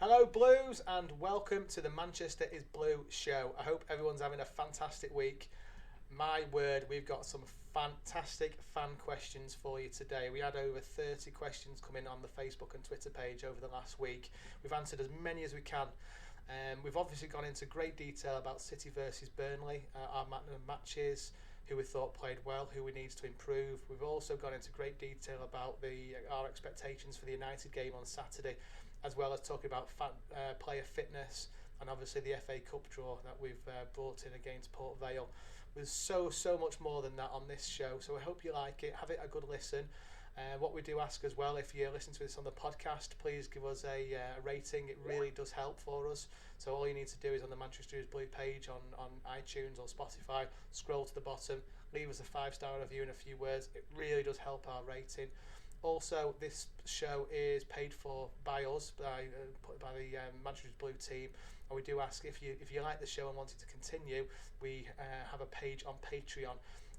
Hello Blues and welcome to the Manchester is Blue show. I hope everyone's having a fantastic week. My word, we've got some fantastic fan questions for you today. We had over 30 questions come in on the Facebook and Twitter page over the last week. We've answered as many as we can. We've obviously gone into great detail about City versus Burnley, our matches, who we thought played well, who we need to improve. We've also gone into great detail about our expectations for the United game on Saturday, as well as talking about player fitness and obviously the FA Cup draw that we've brought in against Port Vale. There's so much more than that on this show, so I hope you like it. Have it a good listen. What we do ask as well, if you're listening to this on the podcast, please give us a rating. It really does help for us. So all you need to do is on the Manchester is Blue page on iTunes or Spotify, scroll to the bottom, leave us a 5-star review and a few words. It really does help our rating. Also, this show is paid for by us, by the Manchester Blue team, and we do ask if you like the show and want it to continue, we have a page on Patreon.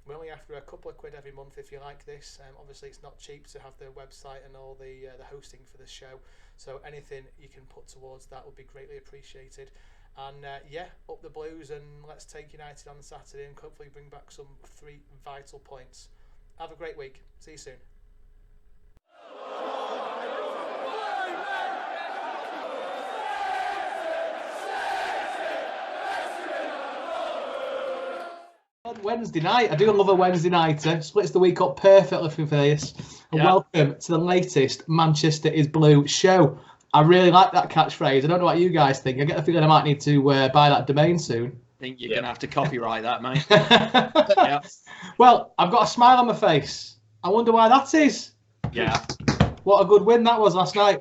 We're only after a couple of quid every month if you like this. Obviously, it's not cheap to have the website and all the hosting for the show, so anything you can put towards that would be greatly appreciated. And up the Blues, and let's take United on Saturday and hopefully bring back some 3 vital points. Have a great week. See you soon. Wednesday night. I do love a Wednesday nighter. Splits the week up perfectly for this. And welcome to the latest Manchester is Blue show. I really like that catchphrase. I don't know what you guys think. I get the feeling I might need to buy that domain soon. I think you're going to have to copyright that, mate. Well, I've got a smile on my face. I wonder why that is. Yeah. What a good win that was last night.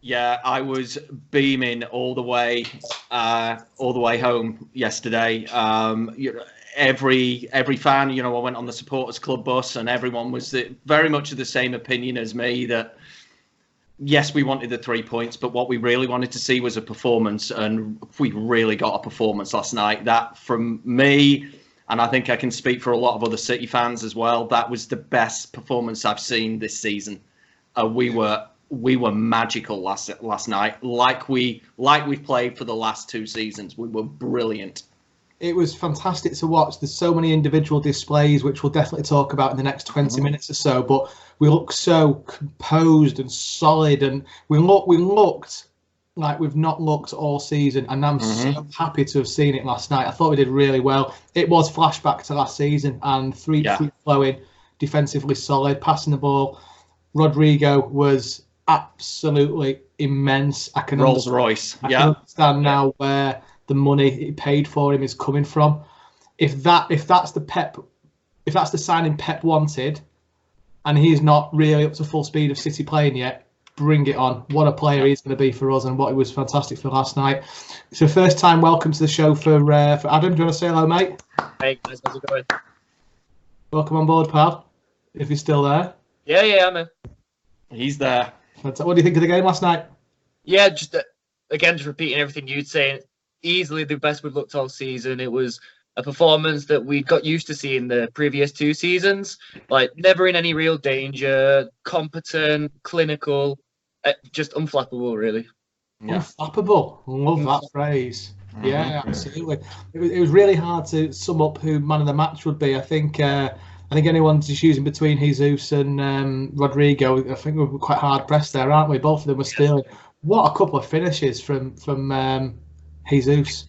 Yeah, I was beaming all the way home yesterday. Every fan, I went on the supporters club bus, and everyone was very much of the same opinion as me that yes, we wanted the 3 points, but what we really wanted to see was a performance, and we really got a performance last night. That, from me, and I think I can speak for a lot of other City fans as well, that was the best performance I've seen this season. We were magical last night, like we've played for the last 2 seasons. We were brilliant. It was fantastic to watch. There's so many individual displays, which we'll definitely talk about in the next 20 minutes or so. But we looked so composed and solid, and we looked like we've not looked all season. And I'm so happy to have seen it last night. I thought we did really well. It was flashback to last season, and free flowing, defensively solid, passing the ball. Rodrigo was absolutely immense. I can Rolls Royce. I can understand now where the money he paid for him is coming from. If that's the signing Pep wanted, and he's not really up to full speed of City playing yet, bring it on. What a player he's going to be for us, and what he was fantastic for last night. So first time welcome to the show for Adam. Do you want to say hello, mate? Hey guys, how's it going? Welcome on board, pal. If you're still there. Yeah, I'm here. He's there. What do you think of the game last night? Yeah, just repeating everything you'd say. Easily the best we've looked all season. It was a performance that we got used to seeing the previous 2 seasons. Like, never in any real danger, competent, clinical, just unflappable, really. Yeah. Unflappable. Love that phrase. Yeah, absolutely. It was really hard to sum up who man of the match would be. I think anyone's just choosing between Jesus and Rodrigo. I think we're quite hard pressed there, aren't we? Both of them were stealing. What a couple of finishes from Jesus.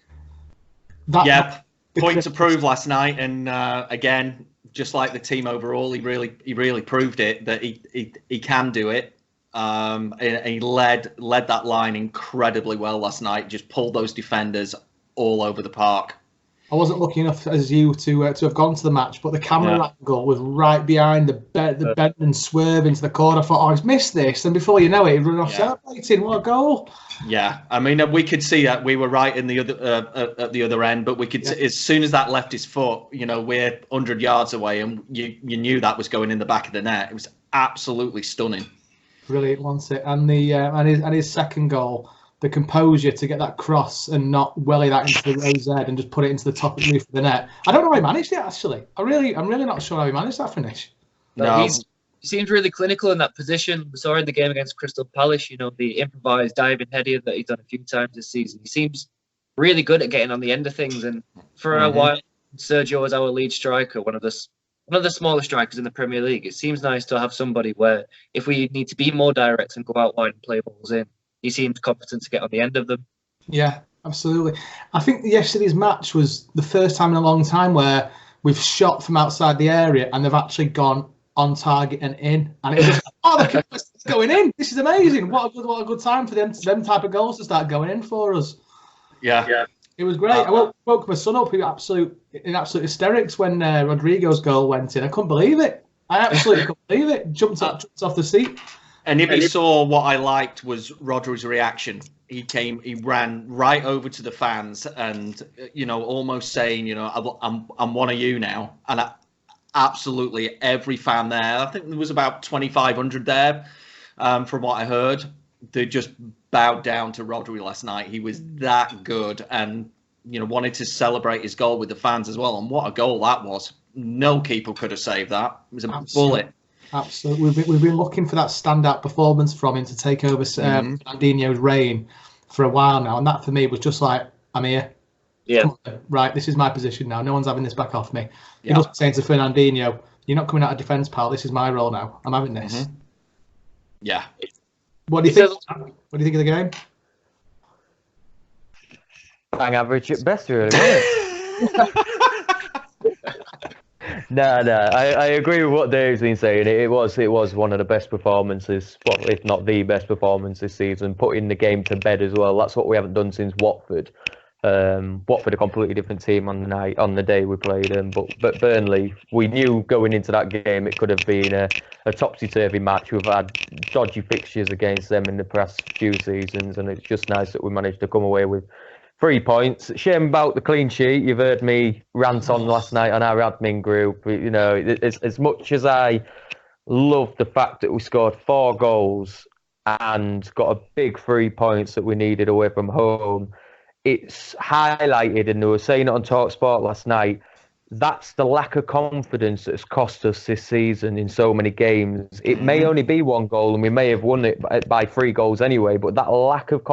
Point to prove last night, and again, just like the team overall, he really proved it that he can do it. And he led that line incredibly well last night. Just pulled those defenders all over the park. I wasn't lucky enough as you to have gone to the match, but the camera angle was right behind the bend and swerve into the corner. I thought, oh, he's missed this, and before you know it, he ran off celebrating. What a goal! Yeah, I mean, we could see that we were right in the other at the other end, but we could as soon as that left his foot, we're 100 yards away, and you knew that was going in the back of the net. It was absolutely stunning. Brilliant, wasn't it? And his second goal. The composure to get that cross and not welly that into the raised head and just put it into the top of the roof of the net. I don't know how he managed it, actually. I'm really not sure how he managed that finish. No, he seems really clinical in that position. We saw in the game against Crystal Palace, the improvised diving header that he's done a few times this season. He seems really good at getting on the end of things. And for a while, Sergio was our lead striker, one of the smaller strikers in the Premier League. It seems nice to have somebody where if we need to be more direct and go out wide and play balls in, he seems competent to get on the end of them. Yeah, absolutely. I think yesterday's match was the first time in a long time where we've shot from outside the area and they've actually gone on target and in. And it was just, it's going in. This is amazing. What a good time for them type of goals to start going in for us. Yeah. It was great. I woke my son up in absolute hysterics when Rodrigo's goal went in. I couldn't believe it. I absolutely couldn't believe it. Jumped off the seat. And if you saw what I liked was Rodri's reaction. He ran right over to the fans and, almost saying, I'm one of you now. And absolutely every fan there, I think there was about 2,500 there, from what I heard, they just bowed down to Rodri last night. He was that good and, wanted to celebrate his goal with the fans as well. And what a goal that was. No keeper could have saved that. It was a bullet. Absolutely. We've been looking for that standout performance from him to take over Fernandinho's reign for a while now. And that for me was just like, I'm here. Yeah. Right, this is my position now. No one's having this back off me. He was saying to Fernandinho, you're not coming out of defence, pal. This is my role now. I'm having this. Yeah. What do you think? What do you think of the game? Bang average at best, really. No, I agree with what Dave's been saying. It was one of the best performances, if not the best performance this season. Putting the game to bed as well. That's what we haven't done since Watford. Watford, a completely different team on the day we played them. But Burnley, we knew going into that game it could have been a topsy-turvy match. We've had dodgy fixtures against them in the past few seasons, and it's just nice that we managed to come away with 3 points. Shame about the clean sheet. You've heard me rant on last night on our admin group. As much as I love the fact that we scored 4 goals and got a big 3 points that we needed away from home, it's highlighted, and they were saying it on TalkSport last night, that's the lack of confidence that's cost us this season in so many games. It may only be 1 goal, and we may have won it by 3 goals anyway. But that lack of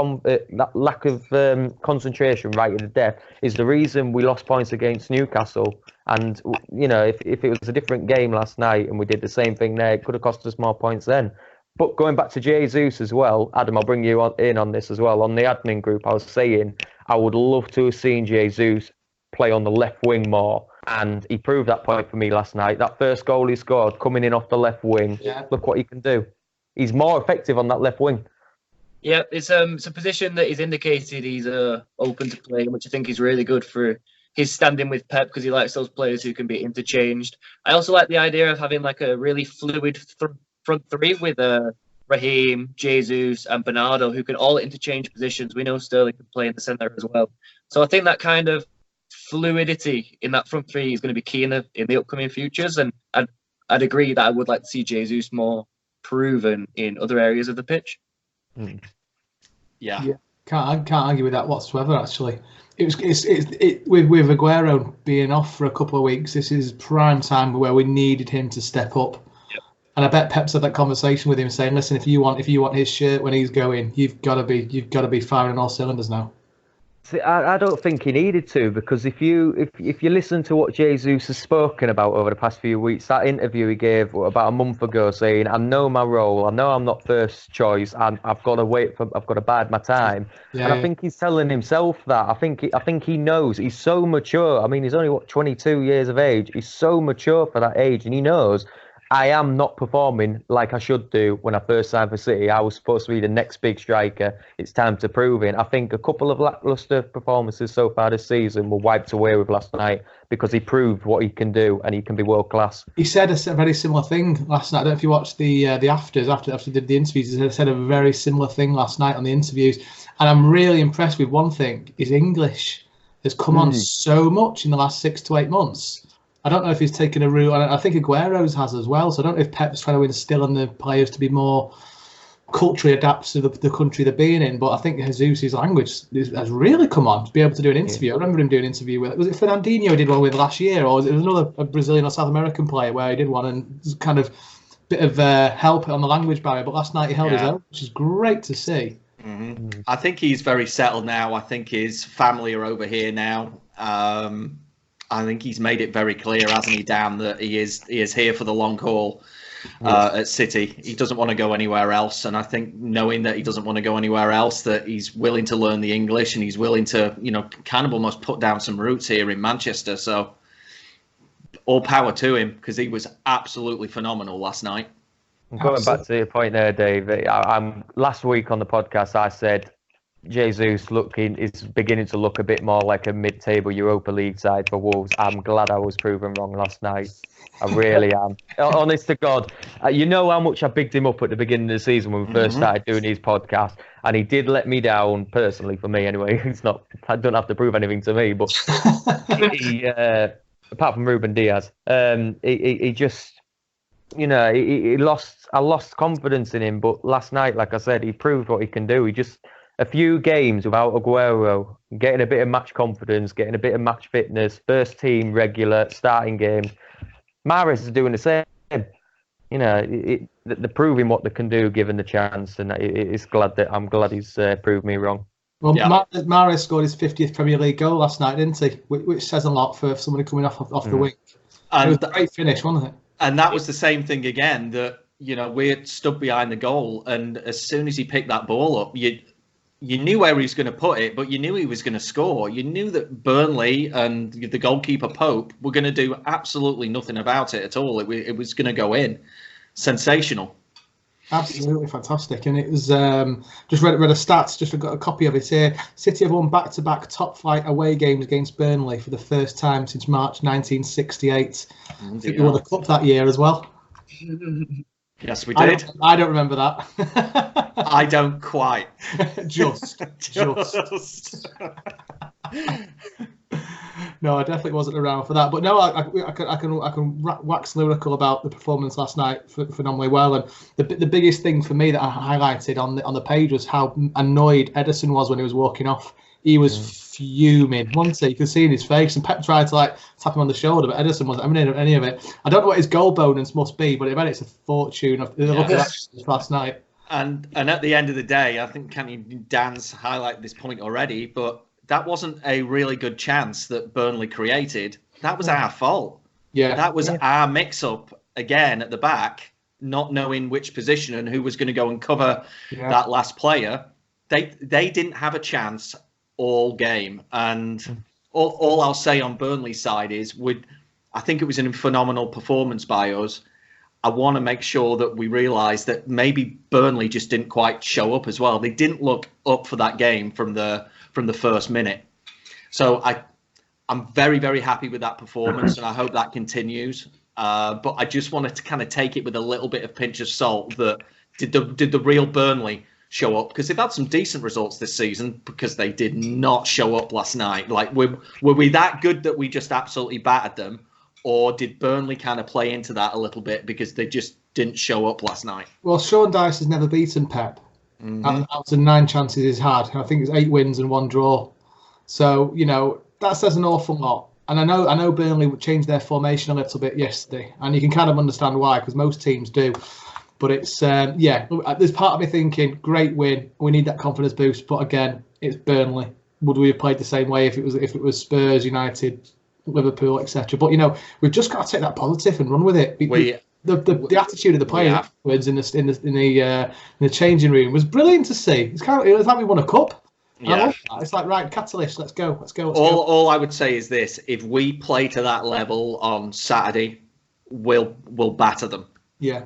concentration right at the death is the reason we lost points against Newcastle. And if it was a different game last night and we did the same thing there, it could have cost us more points then. But going back to Jesus as well, Adam, I'll bring you in on this as well. On the admin group, I was saying I would love to have seen Jesus play on the left wing more. And he proved that point for me last night. That first goal he scored, coming in off the left wing, look what he can do. He's more effective on that left wing. Yeah, it's a position that he's indicated he's open to playing, which I think is really good for his standing with Pep, because he likes those players who can be interchanged. I also like the idea of having like a really fluid front three with Raheem, Jesus, and Bernardo, who can all interchange positions. We know Sterling can play in the centre as well. So I think that kind of fluidity in that front three is going to be key in the upcoming futures, and I'd agree that I would like to see Jesus more proven in other areas of the pitch. Yeah. Can't argue with that whatsoever. Actually, it's with Aguero being off for a couple of weeks. This is prime time where we needed him to step up. Yep. And I bet Pep's had that conversation with him, saying, "Listen, if you want his shirt when he's going, you've got to be firing all cylinders now." See, I don't think he needed to, because if you listen to what Jesus has spoken about over the past few weeks, that interview he gave about a month ago, saying, "I know my role. I know I'm not first choice, and I've got to bide my time." And I think he's telling himself that. I think he knows. He's so mature. I mean, he's only 22 years of age. He's so mature for that age, and he knows, I am not performing like I should do when I first signed for City. I was supposed to be the next big striker. It's time to prove it. I think a couple of lacklustre performances so far this season were wiped away with last night, because he proved what he can do, and he can be world class. He said a very similar thing last night. I don't know if you watched the afters after he did the interviews. He said a very similar thing last night on the interviews. And I'm really impressed with one thing: his English has come on so much in the last 6 to 8 months. I don't know if he's taken a route. I think Aguero's has as well. So I don't know if Pep's trying to instill in the players to be more culturally adapted to the country they're being in. But I think Jesus' language has really come on to be able to do an interview. I remember him doing an interview with, was it Fernandinho he did one with last year, or was it another Brazilian or South American player where he did one and kind of bit of help on the language barrier, but last night he held his own, which is great to see. Mm-hmm. I think he's very settled now. I think his family are over here now. I think he's made it very clear, hasn't he, Dan, that he is here for the long haul at City. He doesn't want to go anywhere else, and I think knowing that he doesn't want to go anywhere else, that he's willing to learn the English and he's willing to, kind of almost put down some roots here in Manchester. So all power to him, because he was absolutely phenomenal last night. Going back to your point there, Dave, I'm last week on the podcast I said Jesus is beginning to look a bit more like a mid-table Europa League side for Wolves. I'm glad I was proven wrong last night. I really am. Honest to God, you know how much I bigged him up at the beginning of the season when we first started doing his podcast, and he did let me down personally. For me, anyway. I don't have to prove anything to me, but he, apart from Ruben Diaz, he just, he lost. I lost confidence in him, but last night, like I said, he proved what he can do. He just a few games without Aguero, getting a bit of match confidence, getting a bit of match fitness, first team regular, starting games. Mahrez is doing the same. They're proving what they can do given the chance, and I'm glad he's proved me wrong. Well, Mahrez scored his 50th Premier League goal last night, didn't he? Which says a lot for somebody coming off the wing. And it was a great finish, wasn't it? And that was the same thing again, that, we're stuck behind the goal, and as soon as he picked that ball up, you knew where he was going to put it, but you knew he was going to score. You knew that Burnley and the goalkeeper Pope were going to do absolutely nothing about it at all. It was going to go in. Sensational. Absolutely fantastic. And it was just read a stats, just got a copy of it here. City have won back-to-back top flight away games against Burnley for the first time since March 1968. I think they won the cup that year as well. Yes, we did. I don't remember that. I don't quite. Just. No, I definitely wasn't around for that. But no, I can wax lyrical about the performance last night phenomenally well. And the biggest thing for me that I highlighted on the page was how annoyed Ederson was when he was walking off. He was fuming, wasn't he? You could see in his face. And Pep tried to tap him on the shoulder, but Ederson wasn't having any of it. I don't know what his goal bonus must be, but I bet it's a fortune. Look at that last night. And at the end of the day, I think Dan's highlighted this point already, but that wasn't a really good chance that Burnley created. That was our fault. Yeah, that was our mix-up again at the back, not knowing which position and who was going to go and cover that last player. They didn't have a chance all game, and all I'll say on Burnley's side is, I think it was a phenomenal performance by us. I want to make sure that we realise that maybe Burnley just didn't quite show up as well. They didn't look up for that game from the first minute. So I'm very, very happy with that performance, and I hope that continues. But I just wanted to kind of take it with a little bit of pinch of salt that did the real Burnley show up, because they've had some decent results this season, because they did not show up last night. Were we that good that we just absolutely battered them, or did Burnley kind of play into that a little bit because they just didn't show up last night? Well, Sean Dyche has never beaten Pep. Out of 9 chances he's had, I think it's 8 wins and 1 draw. So that says an awful lot. And I know Burnley changed their formation a little bit yesterday, and you can kind of understand why, because most teams do. But it's there's part of me thinking, great win, we need that confidence boost. But again, it's Burnley. Would we have played the same way if it was Spurs, United, Liverpool, etc.? But we've just got to take that positive and run with it. The attitude of the players afterwards in the changing room was brilliant to see. It's like we won a cup. Yeah, it's like, right, catalyst, let's go. All I would say is this: if we play to that level on Saturday, we'll batter them. Yeah.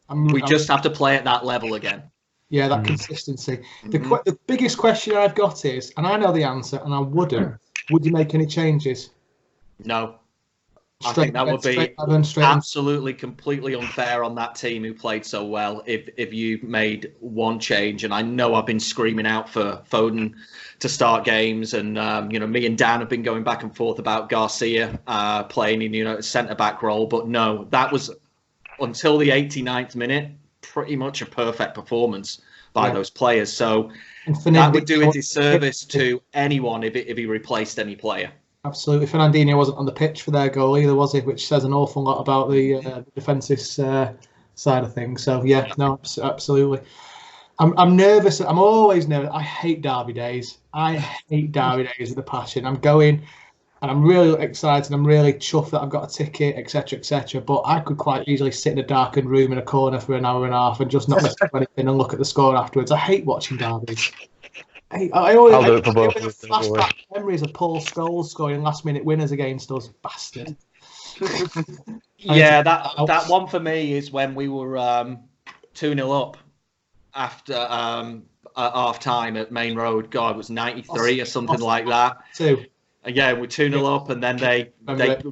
We just have to play at that level again. Yeah, that consistency. The biggest question I've got is, and I know the answer, and I wouldn't. Would you make any changes? No. I think that would be absolutely, completely unfair on that team who played so well if you made one change. And I know I've been screaming out for Foden to start games, and me and Dan have been going back and forth about Garcia playing in a centre-back role. But no, that was, until the 89th minute, pretty much a perfect performance by those players. So that would do a disservice to anyone if he replaced any player. Absolutely. Fernandinho wasn't on the pitch for their goal either, was he? Which says an awful lot about the defensive side of things. So yeah, no, absolutely. I'm nervous. I'm always nervous. I hate derby days. I hate derby days with a passion. I'm going, and I'm really excited. I'm really chuffed that I've got a ticket, etc., etc. But I could quite easily sit in a darkened room in a corner for an hour and a half and just not listen to anything and look at the score afterwards. I hate watching derbies. I always flashback memories of Paul Scholes scoring last-minute winners against us, bastard. Yeah, that one for me is when we were 2-0 up after at half time at Main Road. God, it was 93 or something like that. Yeah, we're 2-0 up, and then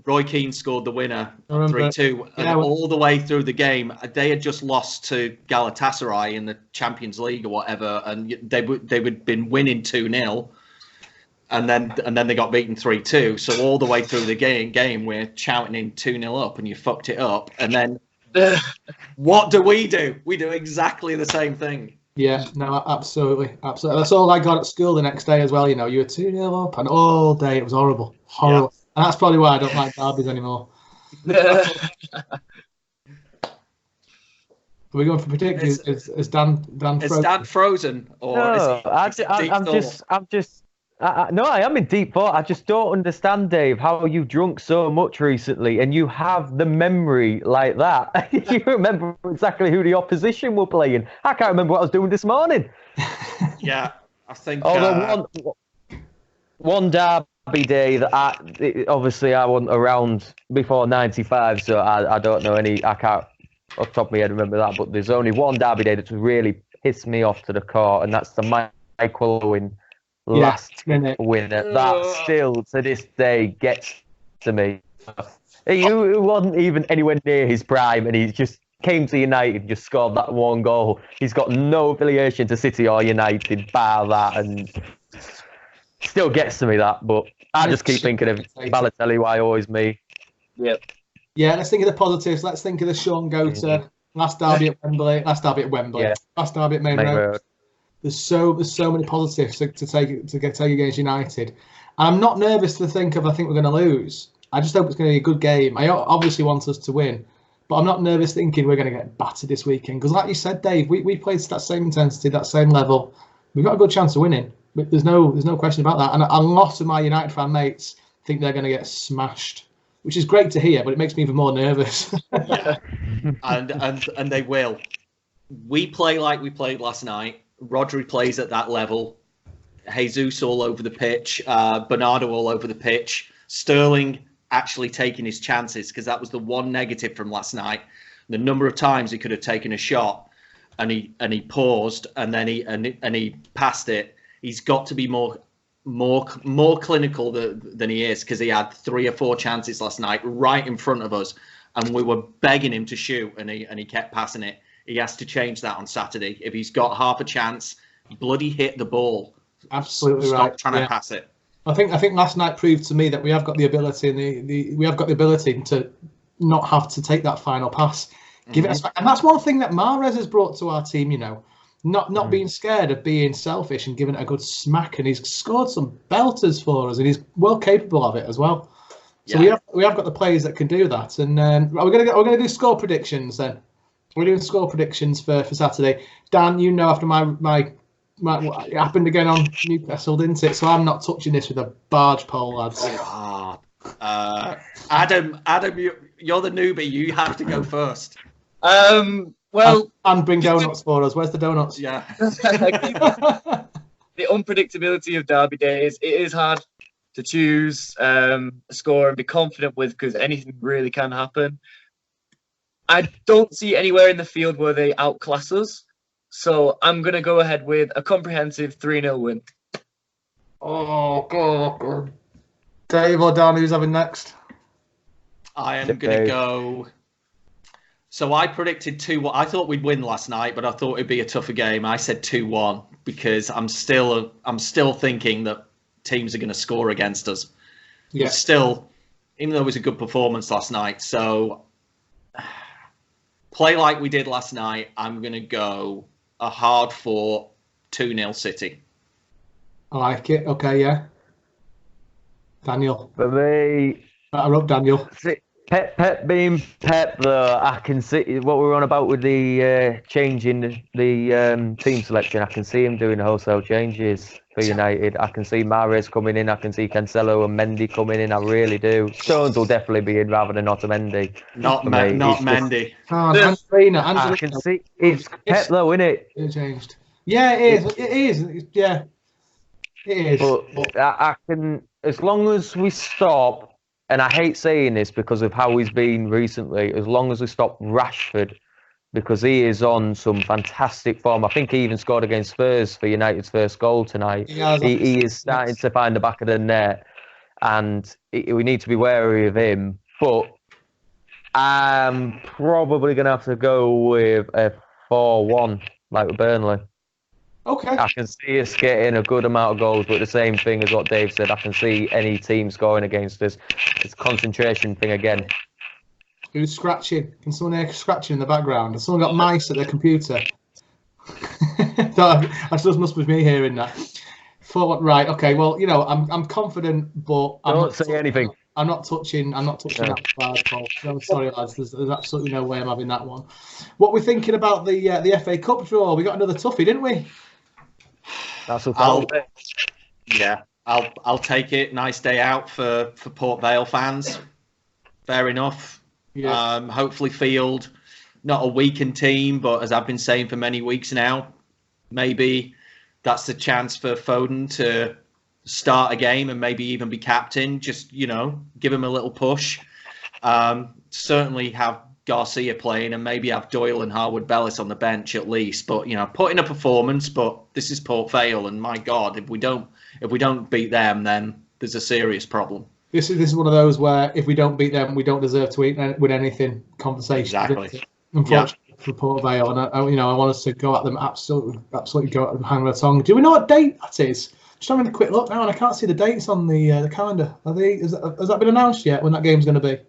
Roy Keane scored the winner 3-2. And all the way through the game, they had just lost to Galatasaray in the Champions League or whatever, and they would been winning 2-0, and then they got beaten 3-2. So all the way through the game, we're shouting in 2-0 up, and you fucked it up. And then what do? We do exactly the same thing. Yeah, no, absolutely. That's all I got at school the next day as well. You know, you were 2-0 up, and all day it was horrible. Yeah. And that's probably why I don't like derbies anymore. Are we going for predictions? Is Dan frozen? Is Dan frozen? Or no, no, I am in deep thought. I just don't understand, Dave, how you've drunk so much recently and you have the memory like that. You remember exactly who the opposition were playing. I can't remember what I was doing this morning. Yeah, I think. Although one derby day that obviously I wasn't around before '95, so I don't know any. I can't off the top of my head remember that. But there's only one derby day that's really pissed me off to the core, and that's the Michael Owen last minute winner. That still to this day gets to me. He wasn't even anywhere near his prime, and he just came to United and just scored that one goal. He's got no affiliation to City or United bar that, and still gets to me that. But I just keep thinking of Balotelli. Why always me? Yep. Yeah, let's think of the positives. Let's think of the Sean Gota last derby at Wembley. Last derby at Main Road. There's so many positives to take against United. And I'm not nervous to think of. I think we're going to lose. I just hope it's going to be a good game. I obviously want us to win, but I'm not nervous thinking we're going to get battered this weekend. Because, like you said, Dave, we played to that same intensity, that same level. We've got a good chance of winning. But there's no question about that. And a lot of my United fan mates think they're going to get smashed, which is great to hear. But it makes me even more nervous. Yeah. and they will. We play like we played last night. Rodri plays at that level. Jesus all over the pitch. Bernardo all over the pitch. Sterling actually taking his chances, because that was the one negative from last night. The number of times he could have taken a shot and he paused and then he passed it. He's got to be more clinical than he is, because he had 3 or 4 chances last night right in front of us, and we were begging him to shoot, and he kept passing it. He has to change that on Saturday. If he's got half a chance, bloody hit the ball. Absolutely right. Stop trying to pass it. I think last night proved to me that we have got the ability and we have got the ability to not have to take that final pass. Give it a smack. And that's one thing that Mahrez has brought to our team, you know. Not being scared of being selfish and giving it a good smack, and he's scored some belters for us, and he's well capable of it as well. So we have got the players that can do that. And we're gonna do score predictions then. We're doing score predictions for Saturday. Dan, you know, after my it happened again on Newcastle, didn't it? So I'm not touching this with a barge pole, lads. Adam, you're the newbie. You have to go first. Well, and bring donuts for us. Where's the donuts? Yeah. The unpredictability of derby days. It is hard to choose a score and be confident with, because anything really can happen. I don't see anywhere in the field where they outclass us. So I'm going to go ahead with a comprehensive 3-0 win. Oh, God. Dave or Dan, who's having next? I am going to go... So I predicted 2-1. I thought we'd win last night, but I thought it'd be a tougher game. I said 2-1 because I'm still thinking that teams are going to score against us. Yeah. But still, even though it was a good performance last night, so... Play like we did last night. I'm going to go a hard-fought 2-0 City. I like it. Okay, yeah. Daniel. For me... I wrote Daniel. Pep being Pep, though, I can see what we were on about with the changing the team selection. I can see him doing wholesale changes for United. I can see Mahrez coming in. I can see Cancelo and Mendy coming in. I really do. Stones will definitely be in rather than Otamendi. Not Mendy. I can see it's Pep though, isn't it? It changed. Yeah, it is. It is. Yeah, it is. But I can, as long as we stop. And I hate saying this because of how he's been recently, as long as we stop Rashford, because he is on some fantastic form. I think he even scored against Spurs for United's first goal tonight. He is starting to find the back of the net, and we need to be wary of him. But I'm probably going to have to go with a 4-1, like with Burnley. Okay. I can see us getting a good amount of goals, but the same thing as what Dave said, I can see any team scoring against us. It's a concentration thing again. Who's scratching? Can someone hear scratching in the background? Has someone got mice at their computer? I suppose must be me hearing that. Right, okay, well, I'm confident, but Don't say anything. I'm not touching that card, Paul. I'm sorry, lads. There's absolutely no way I'm having that one. What we're thinking about the FA Cup draw? We got another toughie, didn't we? That's what I'll take it. Nice day out for Port Vale fans. Fair enough. Yeah. Hopefully field not a weakened team, but as I've been saying for many weeks now, maybe that's the chance for Foden to start a game and maybe even be captain. Just, give him a little push. Certainly have Garcia playing and maybe have Doyle and Harwood-Bellis on the bench at least. But, put in a performance, but this is Port Vale, and my God, if we don't beat them, then there's a serious problem. This is one of those where if we don't beat them, we don't deserve to win anything conversation. Exactly. Unfortunately for Port Vale, and I want us to go at them absolutely go at them hang on the tongue. Do we know what date that is? Just having a quick look now, and I can't see the dates on the calendar. Has that been announced yet? When that game's going to be?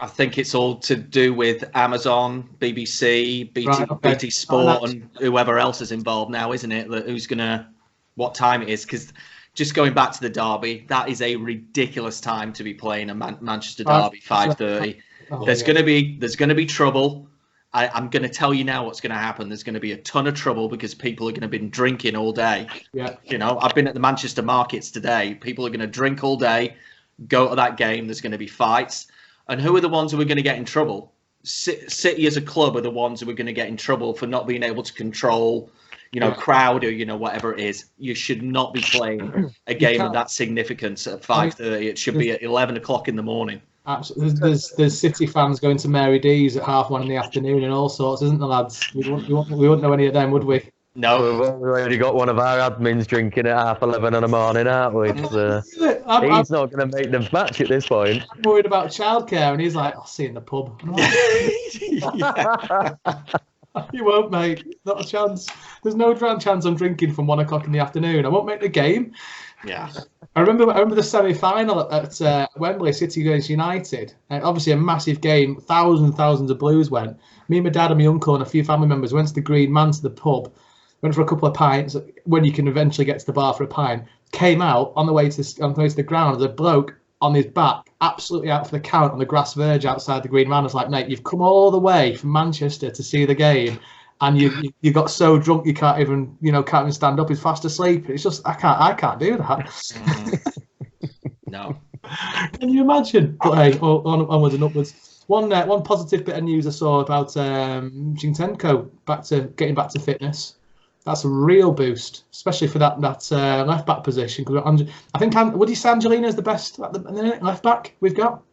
I think it's all to do with Amazon, BBC, BT Sport, and whoever else is involved now, isn't it? Who's gonna, what time it is? Because just going back to the derby, that is a ridiculous time to be playing a Manchester derby, 5:30. There's gonna be trouble. I'm going to tell you now what's going to happen. There's going to be a ton of trouble because people are going to be drinking all day. Yeah. I've been at the Manchester markets today. People are going to drink all day, go to that game. There's going to be fights. And who are the ones who are going to get in trouble? City as a club are the ones who are going to get in trouble for not being able to control, crowd or, whatever it is. You should not be playing a game of that significance at 5:30. It should be at 11 o'clock in the morning. Absolutely. There's City fans going to Mary D's at 1:30 in the afternoon and all sorts, isn't there, lads? We wouldn't know any of them, would we? No. We've already got one of our admins drinking at 11 in the morning, aren't we? He's not going to make the match at this point. I'm worried about childcare, and he's like, I'll see you in the pub. You won't, mate. Not a chance. There's no chance I'm drinking from 1 o'clock in the afternoon. I won't make the game. Yeah. I remember the semi-final at Wembley, City against United. Obviously a massive game. Thousands of Blues went. Me, my dad and my uncle and a few family members went to the Green Man to the pub. Went for a couple of pints when you can eventually get to the bar for a pint. Came out on the way to the ground. There's a bloke on his back, absolutely out for the count on the grass verge outside the Green Man. I was like, mate, you've come all the way from Manchester to see the game, and you got so drunk you can't even stand up. He's fast asleep. It's just I can't do that. No. Can you imagine? But hey, onwards and upwards. One positive bit of news I saw about Zinchenko getting back to fitness. That's a real boost, especially for that left back position. Because I think would you say Angelino's the best left back we've got?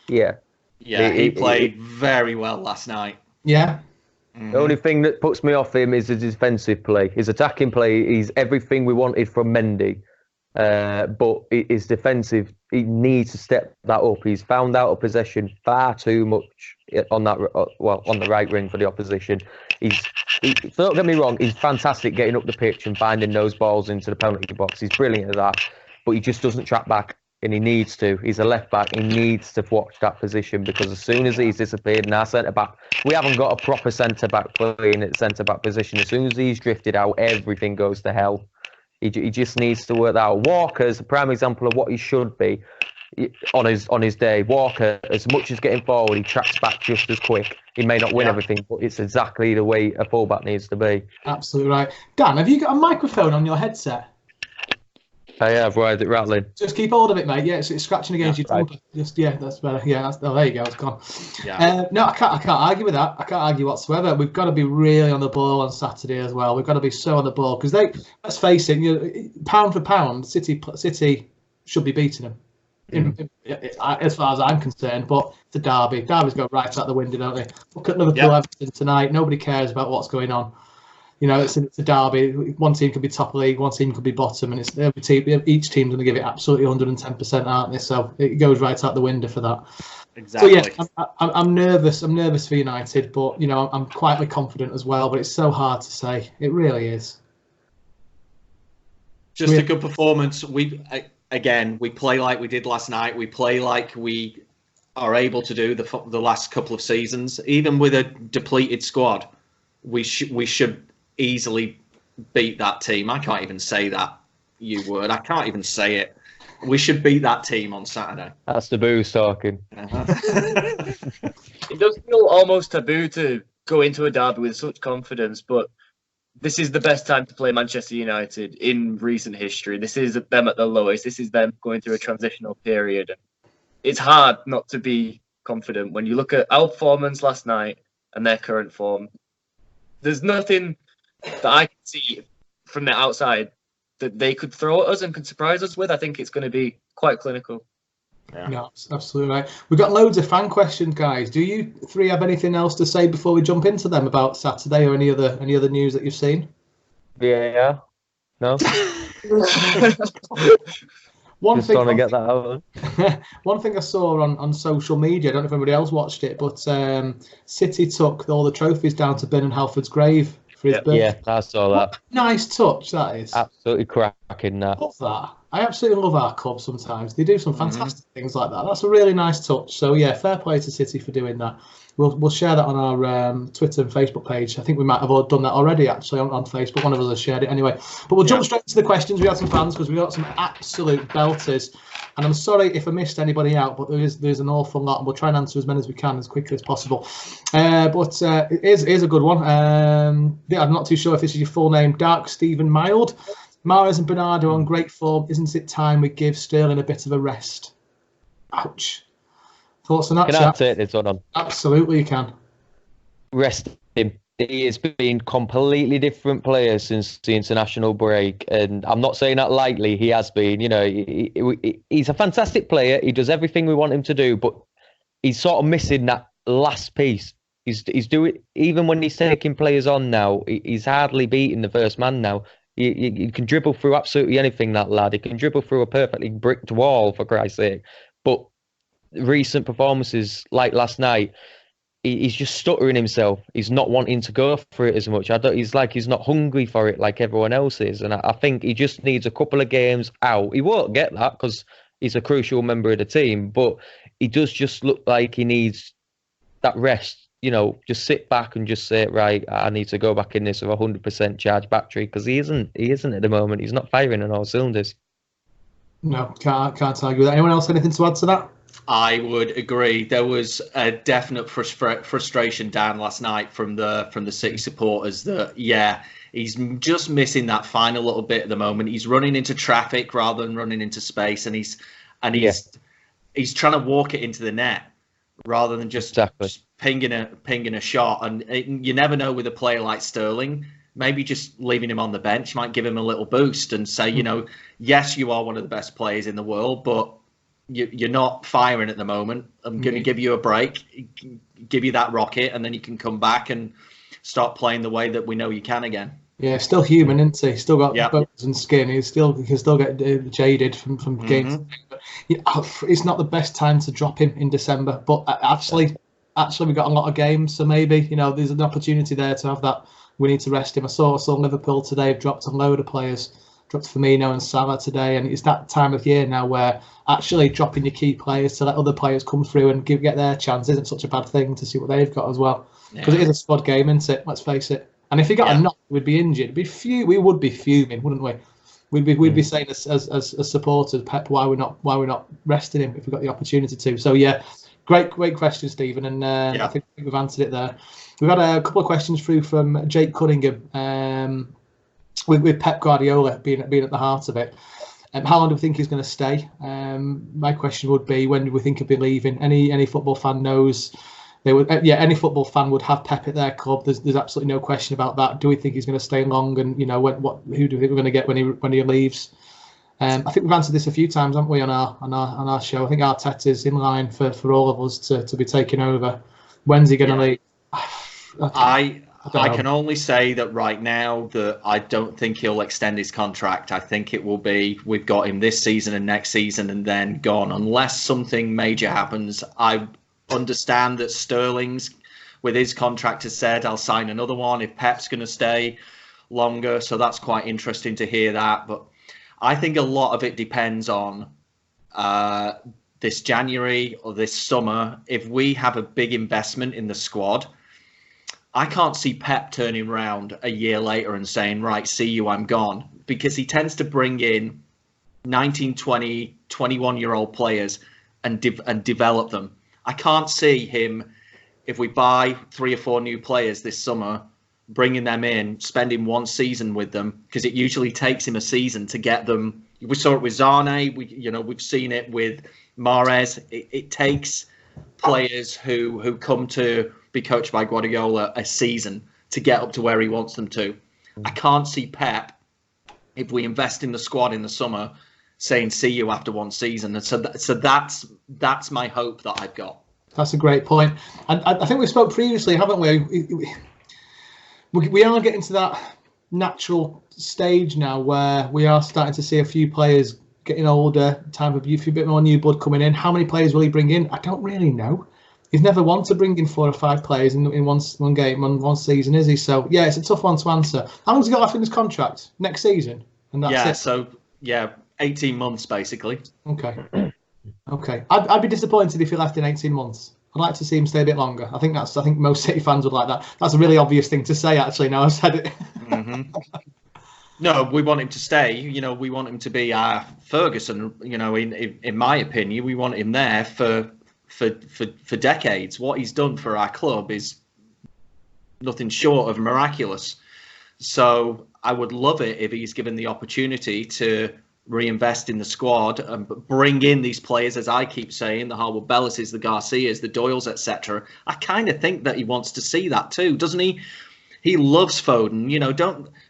Yeah. Yeah, he played very well last night. Yeah. The only thing that puts me off him is his defensive play. His attacking play is everything we wanted from Mendy. But his defensive, he needs to step that up. He's found out of possession far too much on the right wing for the opposition. Don't get me wrong, he's fantastic getting up the pitch and finding those balls into the penalty box. He's brilliant at that, but he just doesn't track back, and he needs to. He's a left back. He needs to watch that position, because as soon as he's disappeared, and our centre back, we haven't got a proper centre back playing at centre back position. As soon as he's drifted out, everything goes to hell. He just needs to work that out. Walker's a prime example of what he should be. on his day. Walker, as much as getting forward, he tracks back just as quick. He may not win everything, but it's exactly the way a fullback needs to be. Absolutely right. Dan, have you got a microphone on your headset? I have. Why is it rattling? Just keep hold of it, mate. Yeah, it's scratching against your right. trumpet. That's better. Yeah, there you go. It's gone. Yeah. No, I can't argue with that. I can't argue whatsoever. We've got to be really on the ball on Saturday as well. We've got to be so on the ball because let's face it, pound for pound, City should be beating them. As far as I'm concerned, but it's a derby. Derbies go right out the window, don't they? Look at Liverpool Everton tonight. Nobody cares about what's going on. It's a derby. One team could be top league, one team could be bottom, and it's every team. Each team's going to give it absolutely 110%, aren't they? So it goes right out the window for that. Exactly. So yeah, I'm nervous. I'm nervous for United, but I'm quietly confident as well. But it's so hard to say. It really is. Just a good performance. We play like we did last night. We play like we are able to do the last couple of seasons, even with a depleted squad. We should easily beat that team. I can't even say that word. I can't even say it. We should beat that team on Saturday. That's the booze talking. It does feel almost taboo to go into a derby with such confidence, but this is the best time to play Manchester United in recent history. This is them at the lowest. This is them going through a transitional period. It's hard not to be confident when you look at our performance last night and their current form. There's nothing that I can see from the outside that they could throw at us and could surprise us with. I think it's going to be quite clinical. Yeah, no, absolutely right. We've got loads of fan questions, guys. Do you three have anything else to say before we jump into them about Saturday or any other news that you've seen? Yeah. No. One thing to get that out. One thing I saw on social media, I don't know if anybody else watched it, but City took all the trophies down to Ben and Halford's grave for his birthday. Yeah, I saw that. What a nice touch that is. Absolutely cracking that. Love that. I absolutely love our club sometimes. They do some fantastic things like that. That's a really nice touch. So, yeah, fair play to City for doing that. We'll share that on our Twitter and Facebook page. I think we might have all done that already, actually, on Facebook. One of us has shared it anyway. But we'll jump straight to the questions. We had some fans because we got some absolute belters. And I'm sorry if I missed anybody out, but there's an awful lot. And we'll try and answer as many as we can as quickly as possible. But it is a good one. I'm not too sure if this is your full name. Dark Stephen Mild. Mahrez and Bernardo on great form. Isn't it time we give Sterling a bit of a rest? Ouch. Thoughts on that, Can I take this one on? Absolutely, you can. Rest him. He has been completely different player since the international break, and I'm not saying that lightly. He has been. He's a fantastic player. He does everything we want him to do, but he's sort of missing that last piece. He's doing, even when he's taking players on now, he's hardly beating the first man now. He can dribble through absolutely anything, that lad. He can dribble through a perfectly bricked wall, for Christ's sake. But recent performances like last night, he's just stuttering himself. He's not wanting to go for it as much. He's not hungry for it like everyone else is. And I think he just needs a couple of games out. He won't get that because he's a crucial member of the team. But he does just look like he needs that rest. Just sit back and just say, right, I need to go back in this with 100% charged battery, because he isn't at the moment. He's not firing on all cylinders. No, can't argue with that. Anyone else anything to add to that? I would agree. There was a definite frustration down last night from the City supporters that, he's just missing that final little bit at the moment. He's running into traffic rather than running into space, and he's trying to walk it into the net rather than just pinging a shot. And you never know with a player like Sterling. Maybe just leaving him on the bench might give him a little boost and say, yes, you are one of the best players in the world, but you're not firing at the moment. I'm going to give you a break, give you that rocket, and then you can come back and start playing the way that we know you can again. Yeah, still human, isn't he? Still got bones and skin. He can still get jaded from games. But, it's not the best time to drop him in December. But actually, we've got a lot of games, so maybe there's an opportunity there to have that. We need to rest him. I saw Liverpool today have dropped a load of players. Dropped Firmino and Salah today, and it's that time of year now where actually dropping your key players to let other players come through and get their chance isn't such a bad thing to see what they've got as well. Because it is a squad game, isn't it? Let's face it. And if he got a knock, we'd be injured. We would be fuming, wouldn't we? we'd be saying as supporters, Pep, why we're not resting him if we've got the opportunity to. So yeah, great question, Stephen, and I think we've answered it there. We've had a couple of questions through from Jake Cunningham, with Pep Guardiola being at the heart of it. How long do we think he's going to stay? My question would be, when do we think he'll be leaving? Any football fan knows. They would, any football fan would have Pep at their club. There's absolutely no question about that. Do we think he's going to stay long? And who do we think we're going to get when he leaves? I think we've answered this a few times, haven't we, on our show? I think Arteta's in line for all of us to be taking over. When's he going to leave? I can only say that right now that I don't think he'll extend his contract. I think it will be, we've got him this season and next season and then gone, unless something major happens. I understand that Sterling's, with his contract, has said, I'll sign another one if Pep's going to stay longer. So that's quite interesting to hear that. But I think a lot of it depends on this January or this summer. If we have a big investment in the squad, I can't see Pep turning around a year later and saying, right, see you, I'm gone. Because he tends to bring in 19, 20, 21-year-old players and develop them. I can't see him, if we buy 3 or 4 new players this summer, bringing them in, spending one season with them, because it usually takes him a season to get them. We saw it with Zane. We've seen it with Mahrez. It takes players who come to be coached by Guardiola a season to get up to where he wants them to. I can't see Pep, if we invest in the squad in the summer, saying see you after one season. And so that's my hope that I've got. That's a great point. And I think we spoke previously, haven't we? We are getting to that natural stage now where we are starting to see a few players getting older, time for a few bit more new blood coming in. How many players will he bring in? I don't really know. He's never wanted to bring in 4 or 5 players in one game, one season, is he? So, yeah, it's a tough one to answer. How long's he got left in his contract? Next season? And that's it? 18 months, basically. Okay. I'd be disappointed if he left in 18 months. I'd like to see him stay a bit longer. I think most City fans would like that. That's a really obvious thing to say, actually, now I've said it. Mm-hmm. No, we want him to stay. We want him to be our Ferguson. In my opinion, we want him there for decades. What he's done for our club is nothing short of miraculous. So I would love it if he's given the opportunity to reinvest in the squad and bring in these players, as I keep saying, the Harwood Bellises, the Garcias, the Doyles, etc. I kind of think that he wants to see that too, doesn't he? He loves Foden.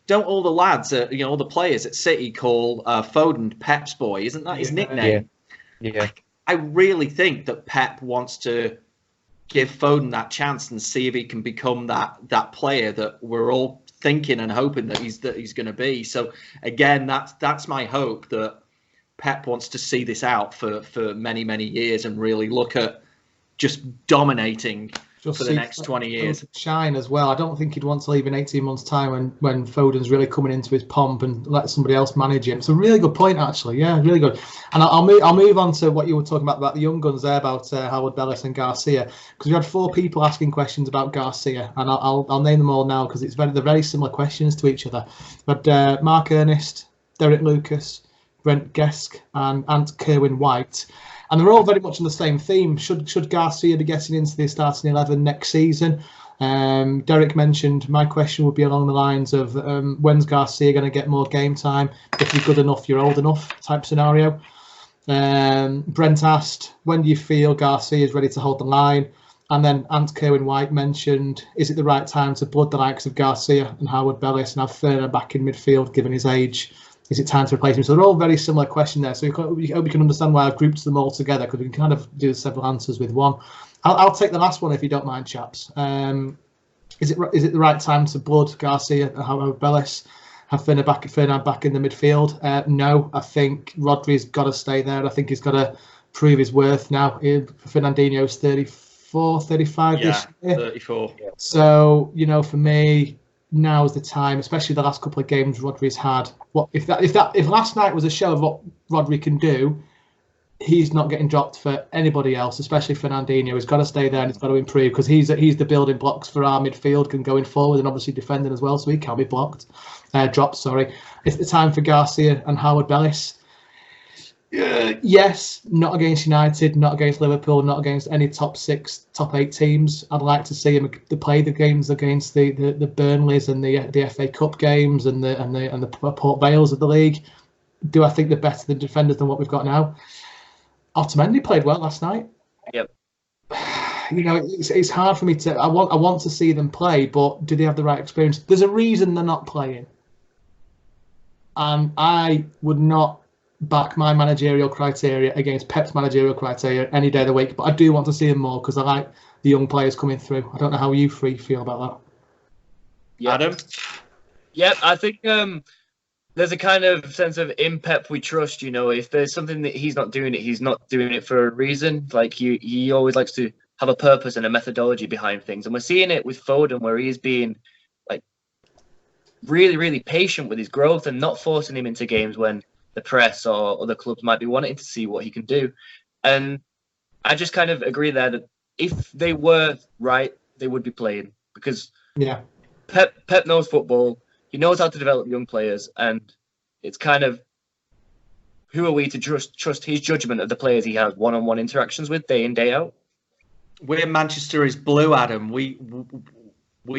Don't all the lads, all the players at City call Foden Pep's boy? Isn't that his nickname? Yeah. I really think that Pep wants to give Foden that chance and see if he can become that player that we're all thinking and hoping that he's going to be. So again, that's my hope, that Pep wants to see this out for many, many years and really look at just dominating for the next 20 years. Shine as well. I don't think he'd want to leave in 18 months' time when Foden's really coming into his pomp and let somebody else manage him. It's a really good point, actually. Yeah, really good. And I'll move on to what you were talking about the young guns there, about Harwood Bellis and Garcia, because we had 4 people asking questions about Garcia, and I'll name them all now because they're very similar questions to each other. But Mark Ernest, Derek Lucas, Brent Gesk, and Ant Kerwin White. And they're all very much on the same theme. Should Garcia be getting into the starting 11 next season? Derek mentioned, my question would be along the lines of when's Garcia going to get more game time? If you're good enough, you're old enough type scenario. Brent asked, when do you feel Garcia is ready to hold the line? And then Ant Kerwin White mentioned, is it the right time to blood the likes of Garcia and Harwood Bellis and have Ferner back in midfield given his age? Is it time to replace him? So they're all very similar questions there. So I hope you can understand why I've grouped them all together, because we can kind of do several answers with one. I'll take the last one if you don't mind, chaps. Is it the right time to blood Garcia and Harwood Bellis, have Fernand back in the midfield? No, I think Rodri's got to stay there. I think he's got to prove his worth now. Fernandinho's 34, 35 this year. 34. So, for me, now is the time, especially the last couple of games Rodri's had. If last night was a show of what Rodri can do, he's not getting dropped for anybody else, especially Fernandinho. He's got to stay there and he's got to improve because he's the building blocks for our midfield and going forward and obviously defending as well, so he can't be dropped. Sorry. It's the time for Garcia and Howard Bellis. Yes, not against United, not against Liverpool, not against any top 6, top 8 teams. I'd like to see him play the games against the Burnleys and the FA Cup games and the Port Vales of the league. Do I think they're better than defenders than what we've got now? Otamendi played well last night. Yep. You know, it's hard for me to. I want to see them play, but do they have the right experience? There's a reason they're not playing, and I would not back my managerial criteria against Pep's managerial criteria any day of the week. But I do want to see them more because I like the young players coming through. I don't know how you three feel about that. Yeah. Adam? Yeah, I think there's a kind of sense of in Pep we trust. You know, if there's something that he's not doing it for a reason. Like he always likes to have a purpose and a methodology behind things, and we're seeing it with Foden, where he's being like really, really patient with his growth and not forcing him into games when the press or other clubs might be wanting to see what he can do. And I just kind of agree there that if they were right, they would be playing because Pep knows football. He knows how to develop young players, and it's kind of who are we to trust his judgment of the players he has one-on-one interactions with day in, day out. We're Manchester is blue, Adam. We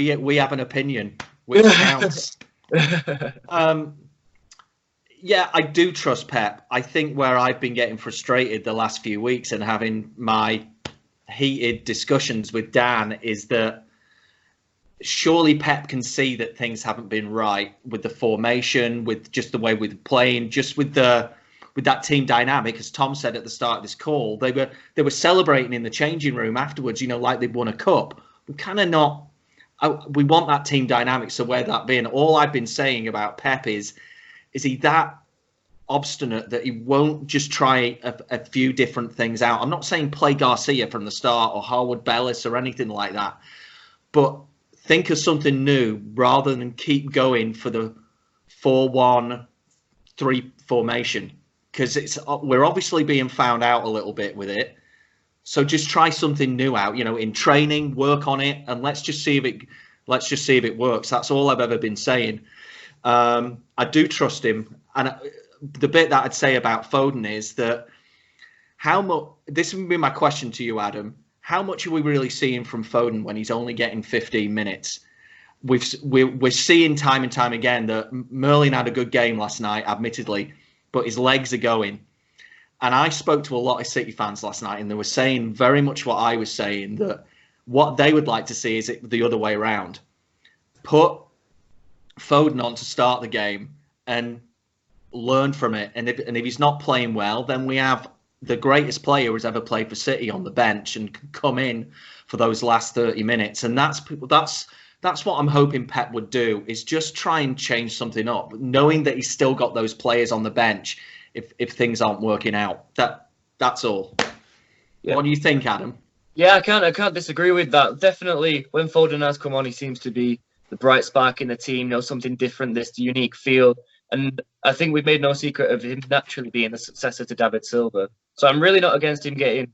have an opinion, which counts. Yeah, I do trust Pep. I think where I've been getting frustrated the last few weeks and having my heated discussions with Dan is that surely Pep can see that things haven't been right with the formation, with just the way we're playing, just with that team dynamic. As Tom said at the start of this call, they were celebrating in the changing room afterwards, you know, like they'd won a cup. We're kind of not. We want that team dynamic. So where that been? All I've been saying about Pep is he that obstinate that he won't just try a few different things out? I'm not saying play Garcia from the start or Howard Bellis or anything like that, but think of something new rather than keep going for the 4-1-3 formation, because we're obviously being found out a little bit with it. So just try something new out, you know, in training, work on it, and let's just see if it works. That's all I've ever been saying. I do trust him, and the bit that I'd say about Foden is that how much. This would be my question to you, Adam. How much are we really seeing from Foden when he's only getting 15 minutes? We're seeing time and time again that Merlin had a good game last night, admittedly, but his legs are going. And I spoke to a lot of City fans last night, and they were saying very much what I was saying, that what they would like to see is it the other way around. Put Foden on to start the game and learn from it. And if he's not playing well, then we have the greatest player who's ever played for City on the bench and can come in for those last 30 minutes. And that's what I'm hoping Pep would do, is just try and change something up, knowing that he's still got those players on the bench if things aren't working out. That's all. Yeah. What do you think, Adam? Yeah, I can't disagree with that. Definitely, when Foden has come on, he seems to be the bright spark in the team, you know, something different, this unique feel. And I think we've made no secret of him naturally being the successor to David Silva. So I'm really not against him getting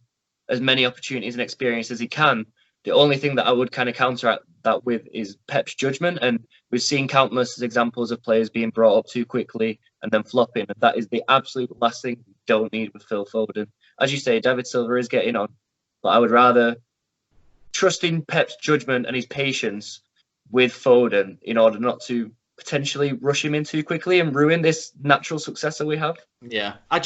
as many opportunities and experience as he can. The only thing that I would kind of counteract that with is Pep's judgment. And we've seen countless examples of players being brought up too quickly and then flopping. And that is the absolute last thing we don't need with Phil Foden. As you say, David Silva is getting on, but I would rather trust in Pep's judgment and his patience with Foden in order not to potentially rush him in too quickly and ruin this natural successor we have. Yeah, I